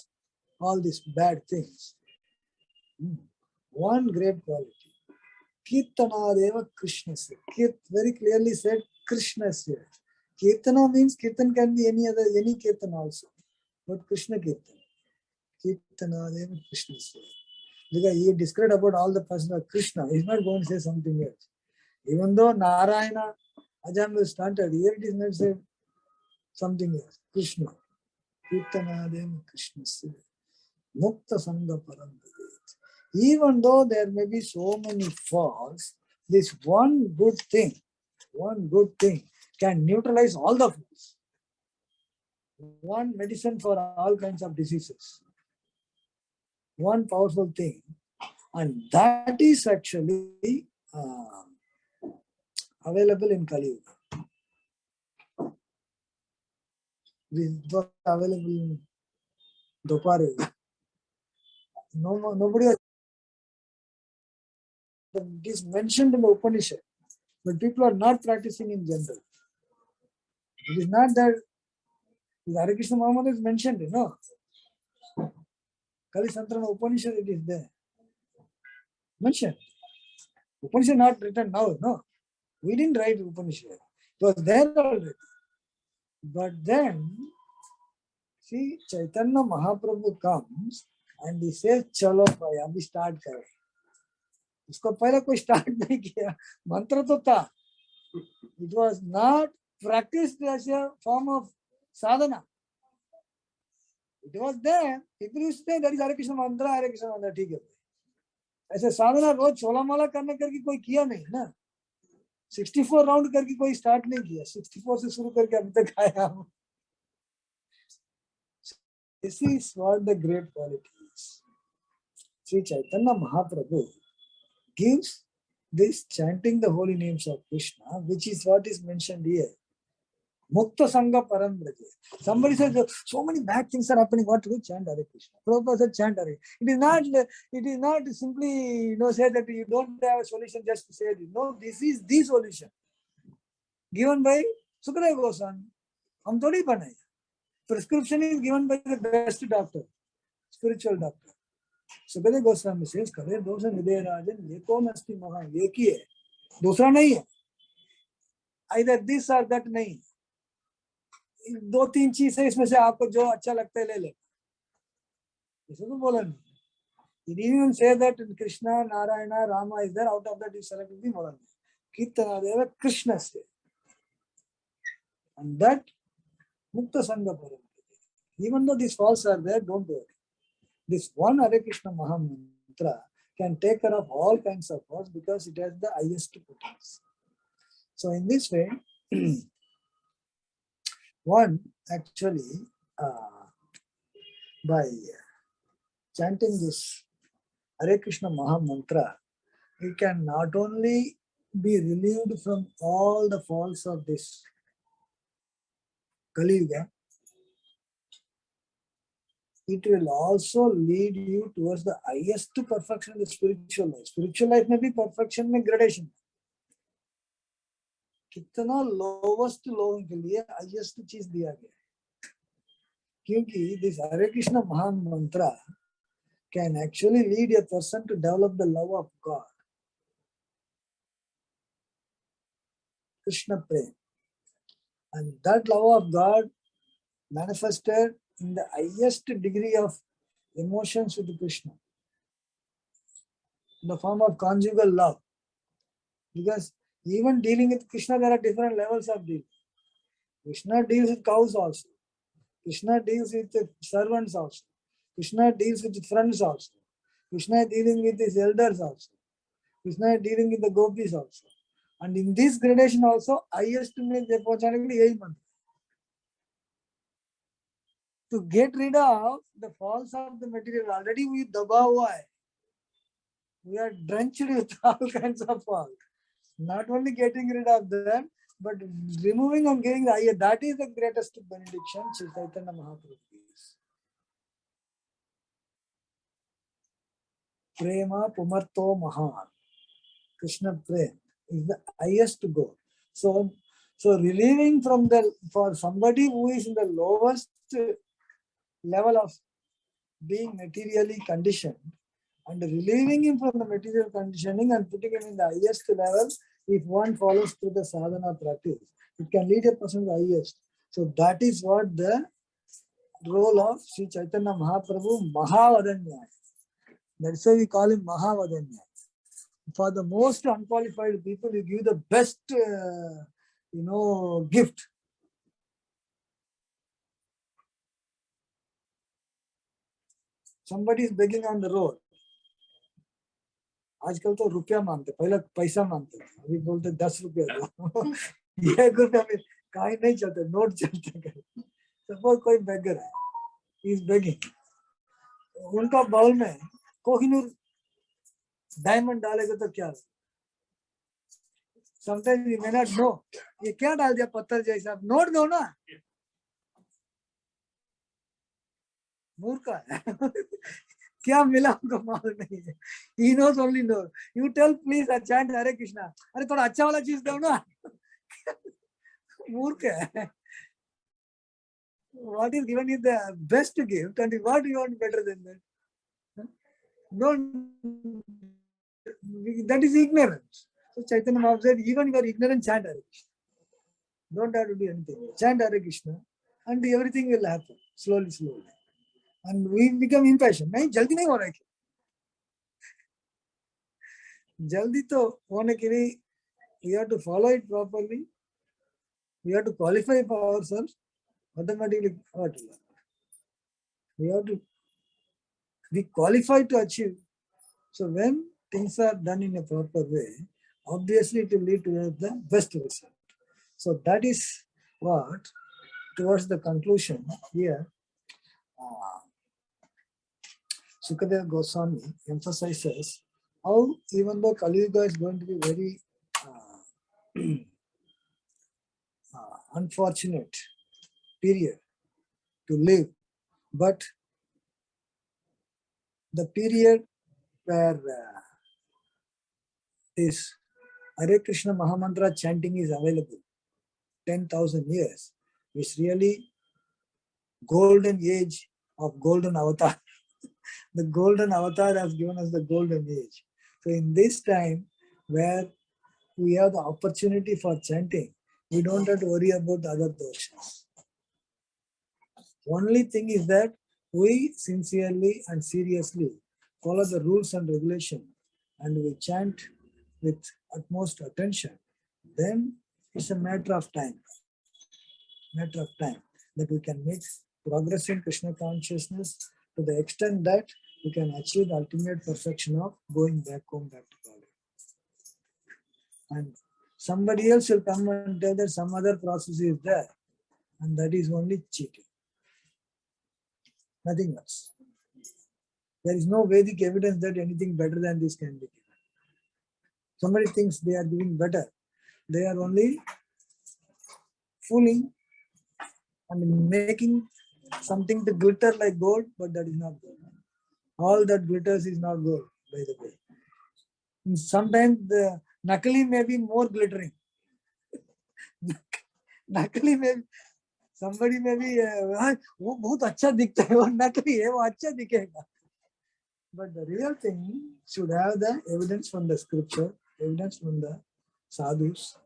all these bad things. One great quality. Kirtanadeva Krishnasya. Very clearly said Krishnasya. Kirtana means Kirtan can be any Kirtan also. But Krishna Kirtan. Kirtanadeva Krishnasya. Because he described about all the person of Krishna. He is not going to say something else. Even though Narayana, Ajam started, here it is not said something else. Krishna. Kirtanadeva Krishnasya. Mukta Sangha Param. Even though there may be so many faults, this one good thing can neutralize all the faults. One medicine for all kinds of diseases. One powerful thing. And that is actually available in Kali Yuga. It was available in Dopare. Nobody has. It is mentioned in the Upanishad, but people are not practicing in general. It is not that Hare Krishna Muhammad is mentioned, Kali Santrana Upanishad, it is there. Mentioned. Upanishad not written now, no. We didn't write Upanishad. It was there already. But then, see, Chaitanya Mahaprabhu comes and he says, Chalo bhai, abhi start kare. उसको पहले कोई start नहीं किया मंत्र तो था it was not practiced as a form of sadhana. It was there. People used to say that is Hare Krishna mantra, ठीक है. ऐसे साधना रोज छोला माला करने करके कोई किया नहीं ना. 64 राउंड करके कोई स्टार्ट नहीं किया. 64 से शुरू करके अभी तक आया हम. This is what the great quality is. Sri Chaitanya Mahaprabhu gives this chanting the holy names of Krishna, which is what is mentioned here. Mukta Sangha Param Braje. Somebody says, so many bad things are happening. What to do? Chant Hare Krishna. Prabhupada said, chant Hare. It is not simply, say that you don't have a solution just to say this. No, this is the solution. Given by Sukadeva Goswami. Hum thodi banai. Prescription is given by the best doctor, spiritual doctor. Sukadeva Goswami says, Kale dosha nidhe rajan, yeko nasti maha, yeki hai. Dusra nahi hai. Either this or that nahi. दो तीन चीज है इसमें से आपको जो अच्छा लगता है ले ले. ऐसा तो बोला नहीं. He didn't even say that Krishna, Narayana, Rama is there. Out of that, he selected the बोला नहीं. Kirtanadeva Krishna से. And that Mukta Sangha Param. Even though these faults are there, don't worry. This one Hare Krishna Maha Mantra can take care of all kinds of faults because it has the highest potency. So in this way, one actually by chanting this Hare Krishna Maha Mantra, he can not only be relieved from all the faults of this Kali Yuga, it will also lead you towards the highest perfection of the spiritual life. Spiritual life may be perfection में gradation. कितना lowest low के लिए highest चीज दिया गया है. क्योंकि this Hare Krishna Maha Mantra can actually lead a person to develop the love of God. Krishna Prem. And that love of God manifested in the highest degree of emotions with Krishna. In the form of conjugal love. Because even dealing with Krishna, there are different levels of dealing. Krishna deals with cows also. Krishna deals with the servants also. Krishna deals with friends also. Krishna is dealing with his elders also. Krishna is dealing with the gopis also. And in this gradation also, highest में जे पहुंचाने के लिए यही मंत्र. To get rid of the faults of the material, already we दबा हुआ है. We are drenched with all kinds of faults. Not only getting rid of them, but removing and getting the higher. That is the greatest benediction Sri Chaitanya Mahaprabhu gives. Prema Pumarto Mahan. Krishna Prem is the highest goal. So relieving from for somebody who is in the lowest level of being materially conditioned, and relieving him from the material conditioning and putting him in the highest level, if one follows through the sadhana practice, it can lead a person to the highest. So that is what the role of Sri Chaitanya Mahaprabhu, Mahavadanya. That's why we call him Mahavadanya. For the most unqualified people, you give the best, gift. Somebody is begging on the road. आजकल तो रुपया मांगते, पहले पैसा मांगते, अभी बोलते 10 रुपया दो. 1 रुपया में कहीं नहीं चलते, नोट चलते. सपोज कोई बेगर है, he is begging. उनका बाउल में कोहिनूर डायमंड डालेगा तो क्या? Sometimes you may not know. ये क्या डाल दिया पत्थर जैसा? नोट दो ना. मूर्ख है. क्या मिला उनको मालूम नहीं है. He knows only knows. You tell please chant Hare Krishna. अरे थोड़ा अच्छा वाला चीज दो ना. मूर्ख है. What is given is the best gift, and what you want better than that? Don't. That is ignorance. So Chaitanya Mahaprabhu said, even if you are ignorant, chant Hare Krishna. Don't have to do anything. Chant Hare Krishna, and everything will happen slowly, slowly. And we become impatient. नहीं जल्दी नहीं हो रहा है. जल्दी तो होने के लिए we have to follow it properly. We have to qualify for ourselves. Automatically, we have to be qualified to achieve. So when things are done in a proper way, obviously it will lead to the best result. So that is what, towards the conclusion here, Sukadeva Goswami emphasizes how even though Kali Yuga is going to be very unfortunate period to live, but the period where this Hare Krishna Mahamantra chanting is available, 10,000 years, is really golden age of golden avatar. The golden avatar has given us the golden age. So in this time where we have the opportunity for chanting, we don't have to worry about the other doshas. Only thing is that we sincerely and seriously follow the rules and regulations, and we chant with utmost attention. Then it's a matter of time that we can make progress in Krishna consciousness to the extent that we can achieve the ultimate perfection of going back home, back to God. And somebody else will come and tell that some other process is there, and that is only cheating. Nothing else. There is no Vedic evidence that anything better than this can be given. Somebody thinks they are giving better. They are only fooling and making something to glitter like gold, but that is not gold. All that glitters is not gold, by the way. And sometimes the nakali may be more glittering. Nakali may be, somebody may be, वो बहुत अच्छा दिखता है, वो नकली है, वो अच्छा दिखेगा. But the real thing should have the evidence from the scripture, evidence from the sadhus,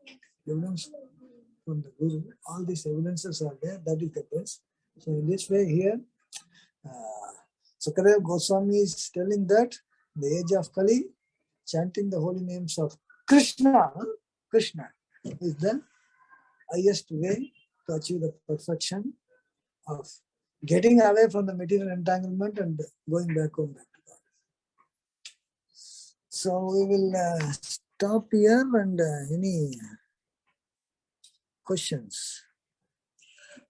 evidence from the guru. All these evidences are there. That is the best. So in this way here, Sukadeva Goswami is telling that the age of Kali, chanting the holy names of Krishna is the highest way to achieve the perfection of getting away from the material entanglement and going back home. Back to God. So we will stop here and any questions?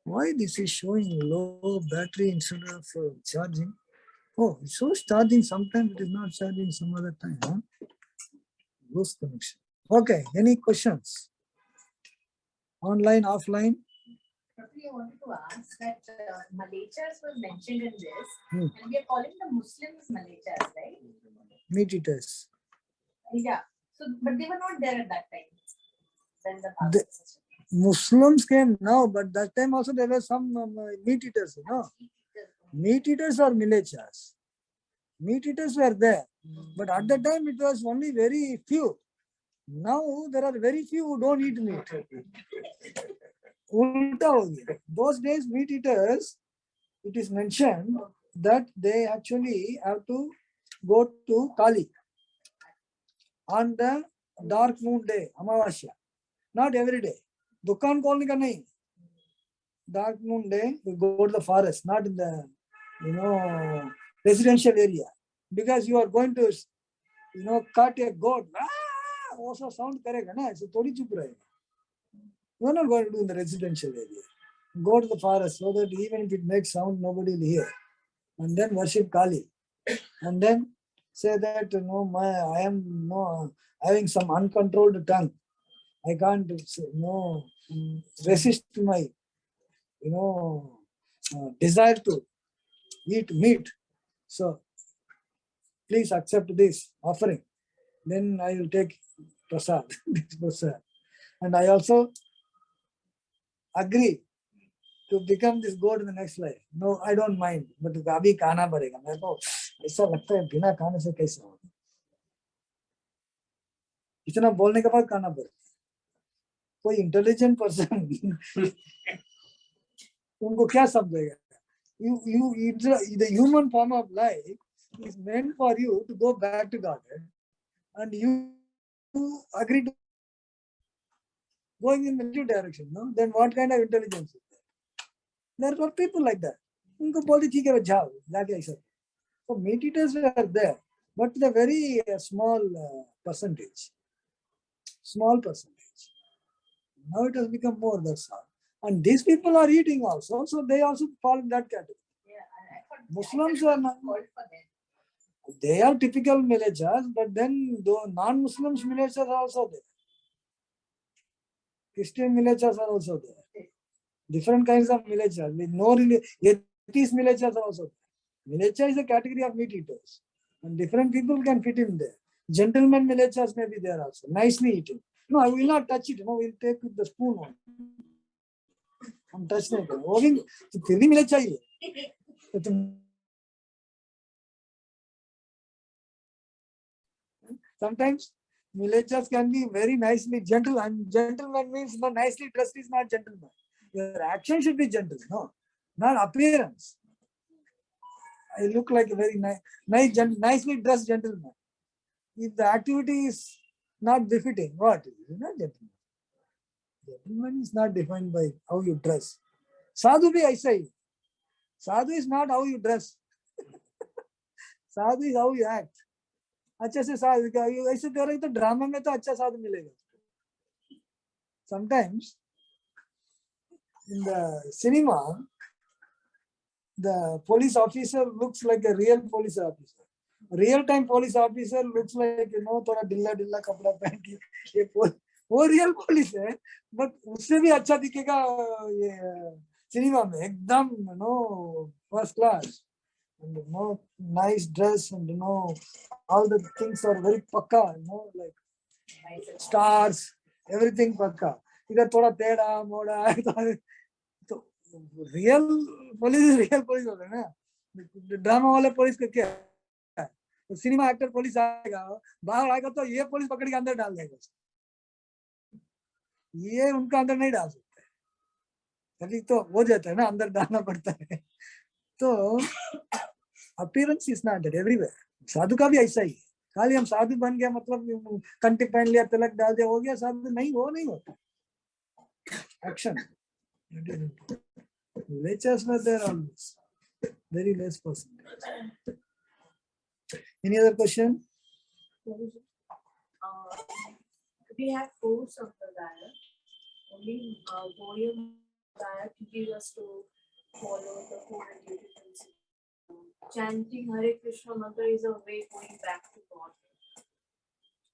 Why this is showing low battery instead of charging? Oh, it shows charging sometimes, it is not charging some other time. Huh? Loose connection. Okay, any questions? Online, offline? Probably I wanted to ask that Malachas was mentioned in this, Hmm. and we are calling the Muslims Malachas, right? Meat eaters. Yeah. So, but they were not there at that time. Then the The Muslims came now, but that time also there were some meat eaters, you know. Meat eaters or milechas. Meat eaters were there, but at the time it was only very few. Now there are very few who don't eat meat. Ulta ho gaya. Those days meat eaters, it is mentioned that they actually have to go to Kali on the dark moon day, Amavasya. Not every day. Dukan kolni ka nahi. Dark moon day, you go to the forest, not in the residential area, because you are going to cut a goat. Also sound karega na, so thodi chup rahega. You are not going to do in the residential area. Go to the forest so that even if it makes sound, nobody will hear. And then worship Kali. And then say that I am having some uncontrolled tongue. I can't resist my desire to eat meat. So please accept this offering. Then I will take prasad. This prasad. And I also agree to become this goat in the next life. No, I don't mind. But abhi खाना पड़ेगा. मेरे को ऐसा लगता है बिना खाने से कैसे होगा? इतना बोलने के बाद खाना पड़ेगा. कोई इंटेलिजेंट पर्सन उनको क्या समझेगा? The human form of life is meant for you to go back to God, and you agree to going in the new direction. No, then what kind of intelligence is there? There are people like that. उनको बोलते ठीक है जाओ जाके ऐसा. So meat eaters were there, but the very small percentage. Small percentage. Now it has become more, that's all. And these people are eating also, so they also fall in that category. Yeah, I thought Muslims are not. called for them. They are typical villagers, but then the non-Muslims villagers are also there. Christian villagers are also there. Different kinds of villagers. With no atheist villagers are also there. Villager is a category of meat eaters, and different people can fit in there. Gentlemen villagers may be there also, nicely eating. No, I will not touch it. No, we'll take with the spoon on. हम touch नहीं करें. वो भी फिर भी मिले चाहिए. Sometimes villagers can be very nicely gentle, and gentleman means nicely dressed is not gentleman. Your action should be gentle, no, not appearance. I look like a very nicely dressed gentleman. If the activity is not befitting, what? It is not gentleman. Gentleman is not defined by how you dress. Sadhu bhi aisa hi. Sadhu is not how you dress. Sadhu is how you act. अच्छे से साधु ऐसे कह रहे तो drama में तो अच्छा साधु मिलेगा. Sometimes in the cinema, the police officer looks like a real police officer. Real-time police officer looks like थोड़ा ढिल्ला कपड़ा पहन के ये वो real police है, but उससे भी अच्छा दिखेगा ये सिनेमा में एकदम first class. And nice dress, and all the things are very pakka, like stars, everything pakka. Either thoda teda moda. So real police is real police होता है ना. The drama वाले police का क्या है? तो सिनेमा एक्टर पुलिस आएगा, बाहर आएगा तो ये पुलिस पकड़ के अंदर डाल देगा. ये उनका अंदर नहीं डाल सकते. कभी तो हो जाता है ना, अंदर डालना पड़ता है. तो appearance is not that everywhere. साधु का भी ऐसा ही है. खाली हम साधु बन गया मतलब कंठी पहन लिया, तिलक डाल दिया, हो गया साधु. नहीं, वो नहीं होता. Action You didn't. Lectures were there always. Very less percentage. Any other question? We have four sampradaya. Only Gaudiya Sampradaya teaches us to follow the four duty principles. Chanting Hare Krishna mantra is a way going back to God.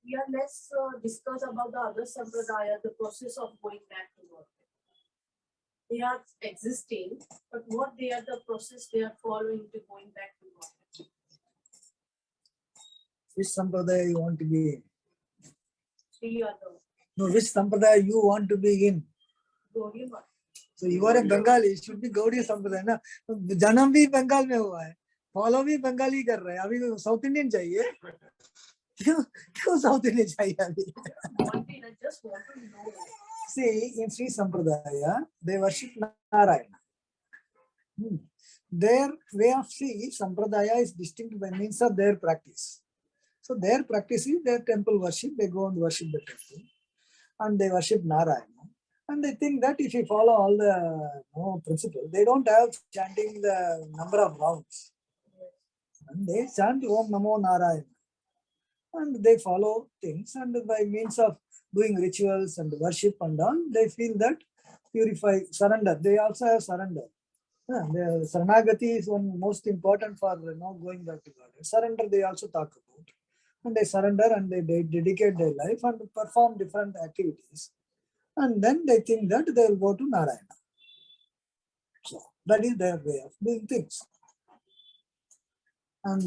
We are less discuss about the other sampradaya, the process of going back to God. They are existing, but what they are the process they are following to going back to God. Which sampradaya you want to be in? Three are the No, which sampradaya you want to be in? Gaudiya Math. So you are a Bengali, it should be Gaudiya sampradaya ना. जन्म भी बंगाल में हुआ है, follow भी बंगाली कर रहे हैं. अभी साउथ इंडियन चाहिए. क्यों साउथ इंडियन चाहिए अभी? I just want to know. See, in Sri Sampradaya, they worship Narayana. Their way of Sri Sampradaya is distinct by means of their practice. So their practice is their temple worship. They go and worship the temple, and they worship Narayana. And they think that if you follow all the principles, they don't have chanting the number of rounds. And they chant Om Namo Narayana. And they follow things, and by means of doing rituals and worship and all, they feel that purify, surrender. They also have surrender. The Saranagati is one most important for going back to God. Surrender they also talk about. And they surrender and they dedicate their life and perform different activities. And then they think that they will go to Narayana. So that is their way of doing things. And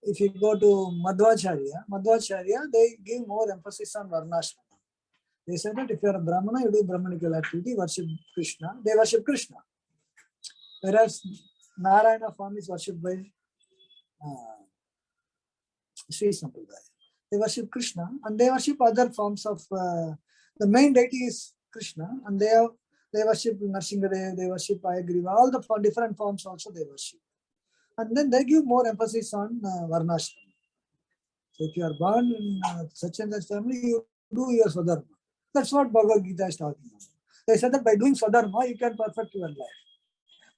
if you go to Madhvacharya, they give more emphasis on Varnashrama. They say that if you are a Brahmana, you do Brahmanical activity, worship Krishna. They worship Krishna. Whereas Narayana form is worshipped by Sri Sampradaya. They worship Krishna and they worship other forms of, the main deity is Krishna, and they worship Narsingadev, they worship Ayagriva, all the different forms also they worship. And then they give more emphasis on Varnashrama. So if you are born in such and such family, you do your Swadharma. That's what Bhagavad Gita is talking about. They said that by doing Swadharma, you can perfect your life,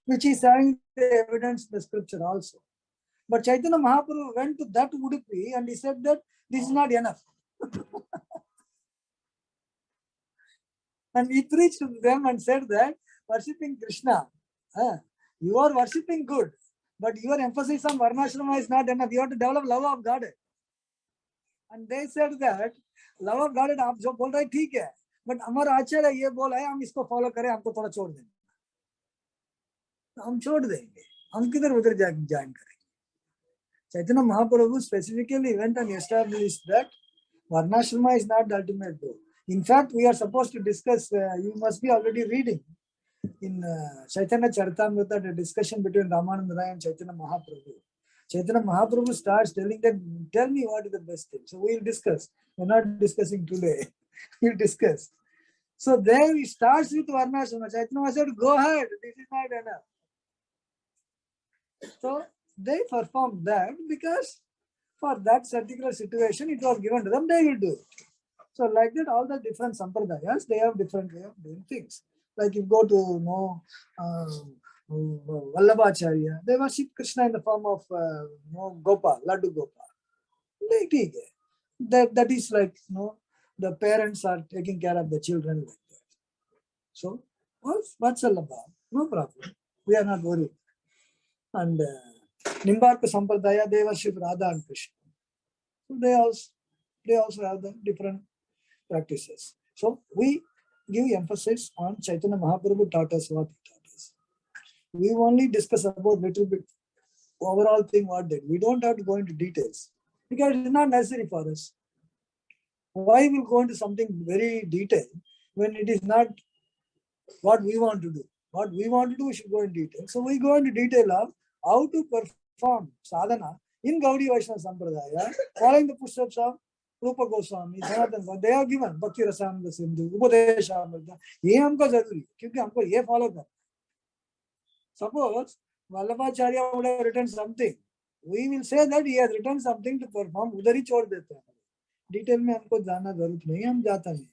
which is having the evidence in the scripture also. But Chaitanya Mahaprabhu went to that Udupi and he said that this is not enough. And he preached to them and said that worshipping Krishna, you are worshipping good, but your emphasis on Varnashrama is not enough. You have to develop love of God. And they said that love of God, आप जो बोल रहे ठीक है, but हमारा आचार्य ये बोला है हम इसको फॉलो करें, हमको थोड़ा छोड़ देंगे. हम छोड़ देंगे, हम किधर उधर ज्वाइन करेंगे. Chaitanya Mahaprabhu specifically went and established that Varnashrama is not the ultimate goal. In fact, we are supposed to discuss, you must be already reading in Chaitanya Charitamrita, the discussion between Ramananda Rai and Chaitanya Mahaprabhu. Chaitanya Mahaprabhu starts telling them, tell me what is the best thing. So we will discuss. We're not discussing today. We'll discuss. So there he starts with Varnashrama. Chaitanya said, go ahead, this is not enough. So they performed that because for that particular situation, it was given to them, they will do it. So like that, all the different sampradayas, they have different way of doing things. Like you go to Vallabhacharya, they worship Krishna in the form of Gopal, Laddu Gopal. That is like, the parents are taking care of the children like that. So what's all about? No problem. We are not worried. And Nimbarka Sampradaya, they worship Radha and Krishna. So they also have the different practices. So we give emphasis on Chaitanya Mahaprabhu taught us what he taught us. We only discuss about little bit overall thing what did. We don't have to go into details because it is not necessary for us. Why will go into something very detailed when it is not what we want to do? What we want to do, we should go in detail. So we go into detail of how to perform sadhana in Gaudiya Vaishnava Sampradaya, following the footsteps of Rupa Goswami, Sanatana. They are given Bhakti Rasamrita Sindhu, Upadeshamrita. ये हमको जरूरी है क्योंकि हमको ये follow करना. Suppose Vallabhacharya would have written something, we will say that he has written something to perform. उधर ही छोड़ देते हैं. Detail में हमको जाना जरूरत नहीं, हम जाता नहीं.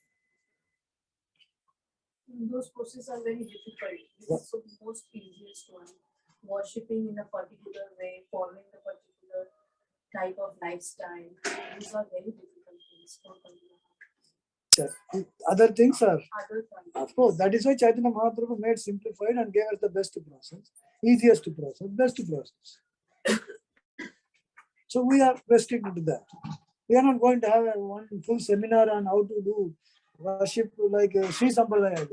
Those processes are very difficult. This is the most easiest one. Worshipping in a particular way, following a particular type of lifestyle. These are very difficult things for Kalyan. Other things are, Other things. of course, that is why Chaitanya Mahaprabhu made simplified and gave us the best process, easiest process, best process. So we are restricted to that. We are not going to have one full seminar on how to do worship like Sri Sampradaya.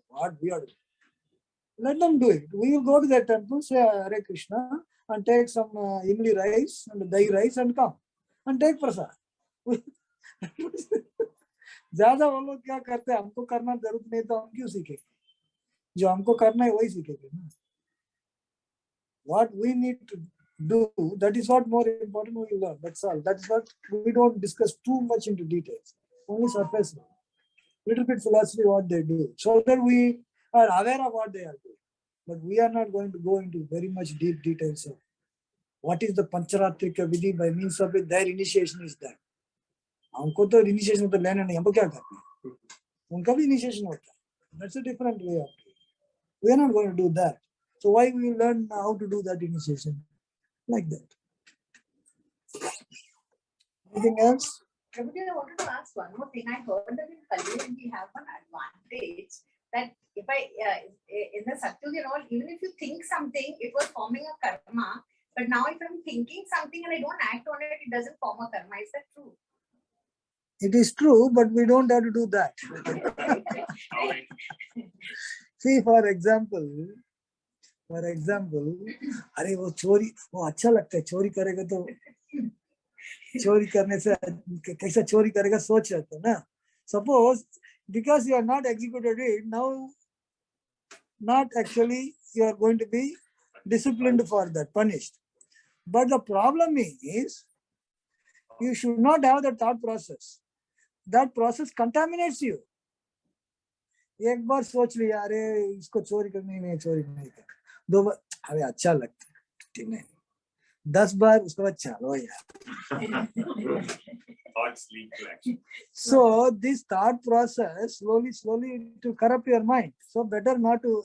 What we are doing. Let them do it. We will go to that temple, say Hare Krishna, and take some imli rice and dahi rice and come and take prasad. ज्यादा वो लोग क्या करते हैं, हमको करना जरूरत नहीं तो हम क्यों सीखेंगे? जो हमको करना है वही सीखेंगे ना. What we need to do, that is what more important we learn. That's all. That's what we don't discuss too much into details. Only surface. Little bit philosophy what they do, so that we are aware of what they are doing. But we are not going to go into very much deep details of what is the Pancharatrika Vidhi, by means of it, their initiation is that. हमको तो initiation तो लेना नहीं, हमको क्या करना है? उनका भी initiation होता है. That's a different way of doing. We are not going to do that. So why we learn how to do that initiation like that? Anything else? Prabhuji, I wanted to ask one more thing. I heard that in Kalyan we have an advantage that if in the Satyuga and all, even if you think something, it was forming a karma. But now if I'm thinking something and I don't act on it, it doesn't form a karma. Is that true? It is true, but we don't have to do that. See, for example, अरे वो चोरी, वो अच्छा लगता है, चोरी करेगा तो चोरी करने से कैसा चोरी करेगा सोच रहता है ना. Suppose because you are not executed it, now not actually you are going to be disciplined for that, punished. But the problem is you should not have the thought process. That process contaminates you. एक बार सोच लिया, अरे इसको चोरी करनी नहीं, चोरी नहीं कर. दो बार, अरे अच्छा लगता है, ठीक है. 10 बार उसके बाद चलो यार. So this thought process slowly to corrupt your mind. So better not to.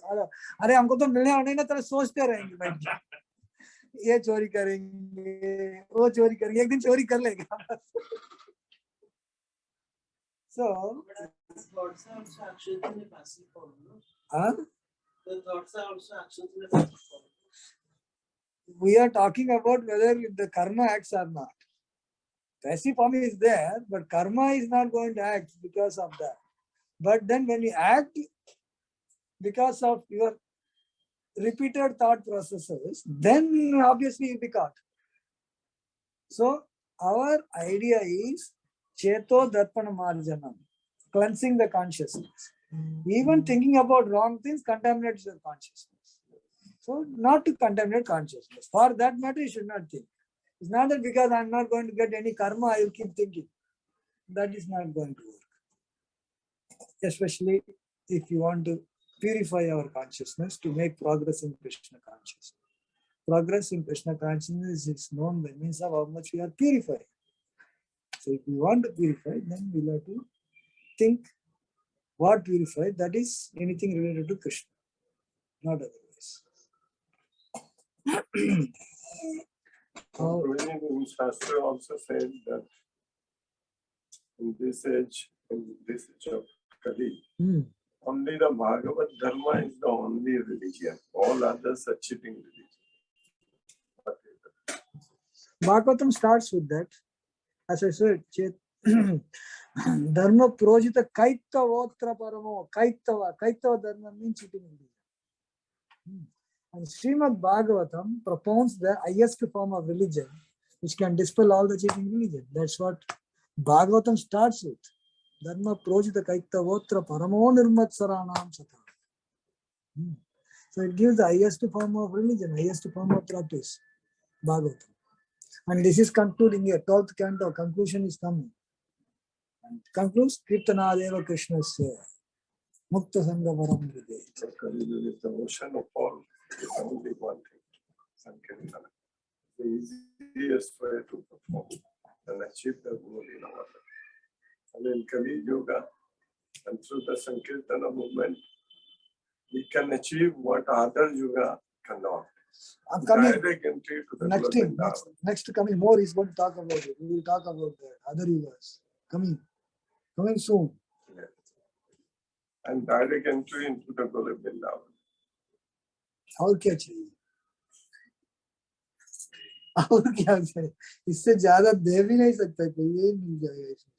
अरे हमको तो मिलने वाला नहीं ना, तेरे सोचते रहेंगे बैठ के. ये चोरी करेंगे, वो चोरी करेंगे, एक दिन चोरी कर लेगा. So, the thoughts are also actions in a passive form. The thoughts are also actions in a passive form. We are talking about whether the karma acts or not. Passive form is there, but karma is not going to act because of that. But then when you act because of your repeated thought processes, then obviously you'll be caught. So our idea is Cheto Darpana Marjanam, cleansing the consciousness. Even thinking about wrong things contaminates your consciousness. So not to contaminate consciousness. For that matter, you should not think. It's not that because I'm not going to get any karma, I will keep thinking. That is not going to work. Especially if you want to purify our consciousness to make progress in Krishna consciousness. Progress in Krishna consciousness is known by means of how much we are purifying. So if we want to purify, then we'll have to think what purify, that is anything related to Krishna, not otherwise. Shastra also said that in this age of Kali, only the Bhagavad Dharma is the only religion. All others are cheating religion. Bhagavatam starts with that. As I said, Dharma projita kaitavotra paramo. Kaitava Dharma means cheating religion. And Srimad Bhagavatam propounds the highest form of religion, which can dispel all the cheating religion. That's what Bhagavatam starts with. Dharma projita kaitavotra paramo nirmatsaranam sata. So it gives the highest form of religion, highest form of practice. Bhagavatam. And this is concluding here, 12th canto, conclusion is coming. And concludes, Kirtanadeva Krishnasya, Mukta Sangha Varam Vidhe. Kali is the ocean of all. It's only one thing, Sankirtana. The easiest way to perform and achieve the goal in our life. And in Kali Yoga, And through the Sankirtana movement, we can achieve what other yuga cannot. I'm coming. Direct entry to the Next global thing, Dharma. next coming more is going to talk about it. We will talk about the other yugas coming soon. Yes. And direct entry into the global Dharma. और क्या चाहिए? और क्या चाहिए? इससे ज्यादा दे भी नहीं सकता कोई, ये मिल जाएगा इसमें.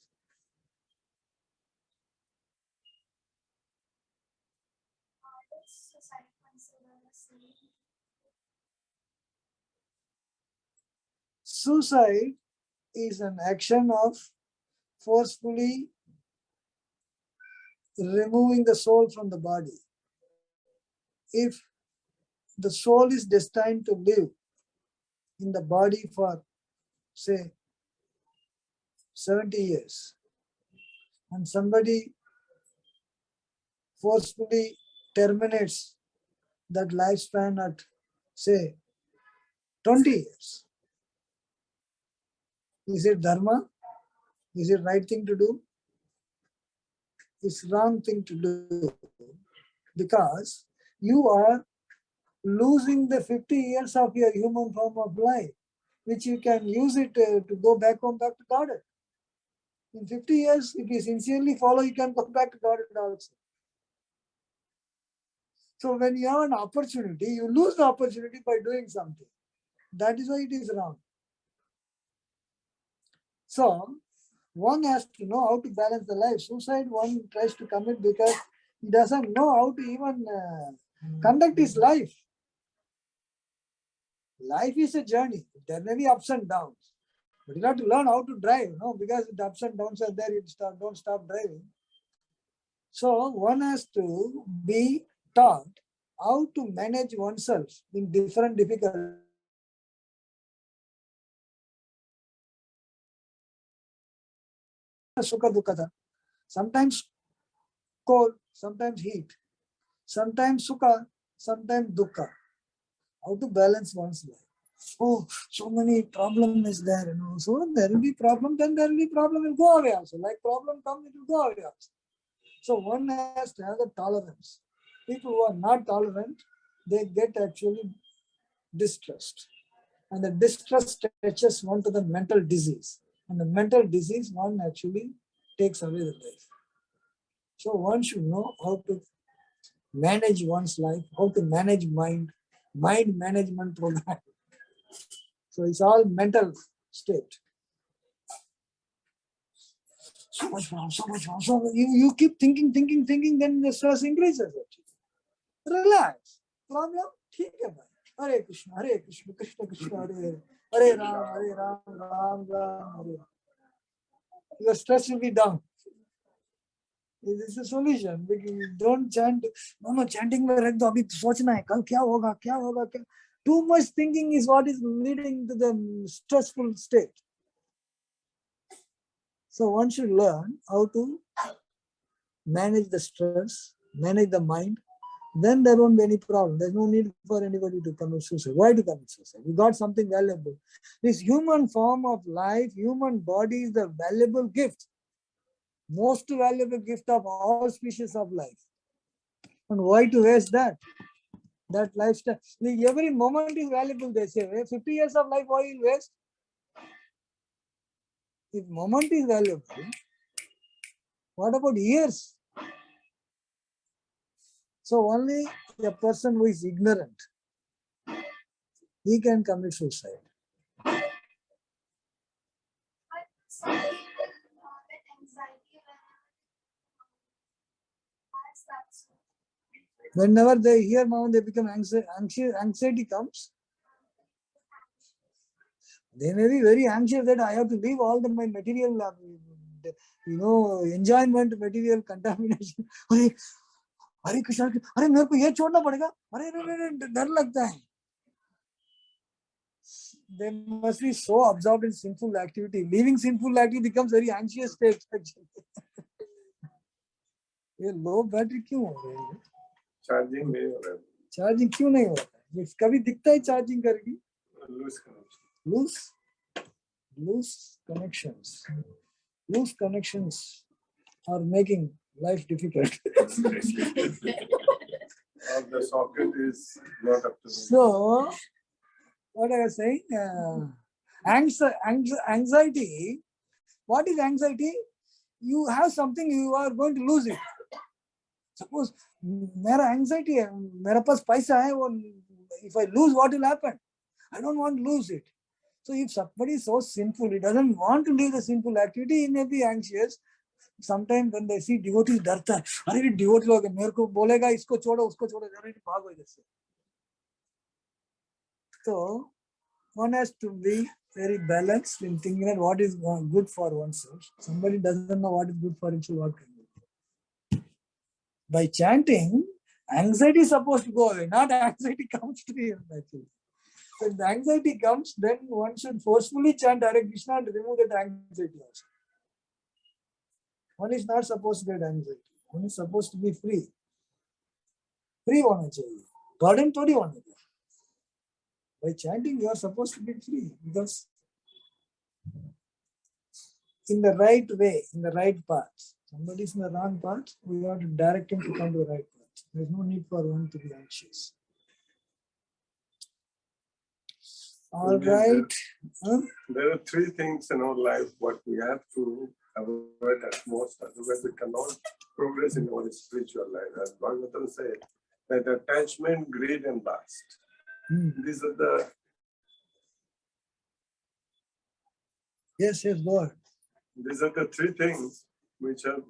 Suicide is an action of forcefully removing the soul from the body. If the soul is destined to live in the body for, say, 70 years, and somebody forcefully terminates that lifespan at, say, 20 years, is it dharma? Is it right thing to do? It's wrong thing to do, because you are losing the 50 years of your human form of life, which you can use it to go back home, back to God. In 50 years, if you sincerely follow, you can go back to God also. So when you have an opportunity, you lose the opportunity by doing something. That is why it is wrong. So one has to know how to balance the life. Suicide, one tries to commit because he doesn't know how to even conduct his life. Life is a journey. There may be ups and downs. But you have to learn how to drive, no? Because the ups and downs are there, you don't stop driving. So one has to be taught how to manage oneself in different difficulties. Sometimes cold, sometimes heat, sometimes sukha, sometimes dukkha. How to balance one's life. Oh, so many problem is there, you know. So there will be problem, then there will be problem, will go away also. Like problem comes, it will go away also. So one has to have the tolerance. People who are not tolerant, they get actually distressed. And the distress touches one to the mental disease. And the mental disease, one actually takes away the life. So one should know how to manage one's life, how to manage mind management program. So it's all mental state. So much problem, so much problem. So you keep thinking, then the stress increases actually. Relax. Problem? ठीक है भाई. Hare Krishna, Krishna Krishna, Hare Ram, Ram Ram, Hare. Your stress will be down. This is a solution. Don't chant. No, chanting में रख दो. अभी सोचना है कल क्या होगा. Too much thinking is what is leading to the stressful state. So one should learn how to manage the stress, manage the mind. Then there won't be any problem. There's no need for anybody to commit suicide. Why to commit suicide? You got something valuable. This human form of life, human body is the valuable gift. Most valuable gift of all species of life. And why to waste that? That lifestyle. Every moment is valuable, they say. 50 years of life, why you waste? If moment is valuable, what about years? So only a person who is ignorant, he can commit suicide. Whenever they hear Mom, they become anxious, anxiety comes. They may be very anxious that I have to leave all my material, enjoyment, material contamination. अरे कृष्ण, अरे मेरे को ये छोड़ना पड़ेगा, अरे डर लगता है. They must be so absorbed in sinful activity. Leaving sinful activity becomes very anxious state actually. ये लो बैटरी क्यों हो रही है? चार्जिंग नहीं हो रहा है. चार्जिंग क्यों नहीं हो रहा है? कभी दिखता है चार्जिंग करके? Loose connections are making life difficult. Or the socket is not up to the So, what I was saying, anxiety, what is anxiety? You have something, you are going to lose it. Suppose, मेरा anxiety है, मेरे पास पैसा है, if I lose, what will happen? I don't want to lose it. So if somebody is so sinful, he doesn't want to leave the sinful activity, he may be anxious. Sometimes when they see devotees, डरता है, अरे devotee लोग हैं, मेरे को बोलेगा इसको छोड़ो, उसको छोड़ो, जरा भागो इधर से. So one has to be very balanced in thinking that what is good for oneself. Somebody doesn't know what is good for himself, what can do. By chanting, anxiety is supposed to go away, not anxiety comes to him actually. So if the anxiety comes, then one should forcefully chant Hare Krishna and remove that anxiety also. One is not supposed to get anxiety. One is supposed to be free. Free होना चाहिए. Burden थोड़ी होना चाहिए. By chanting, you are supposed to be free because in the right way, in the right path. Somebody is in the wrong path, we have to direct him to come to the right path. There is no need for one to be anxious. All right. There are three things in our life what we have to avoid at most, otherwise we cannot progress in our spiritual life. As Bhagavatam said, that attachment, greed, and lust. These are the Yes, go ahead. These are the three things which are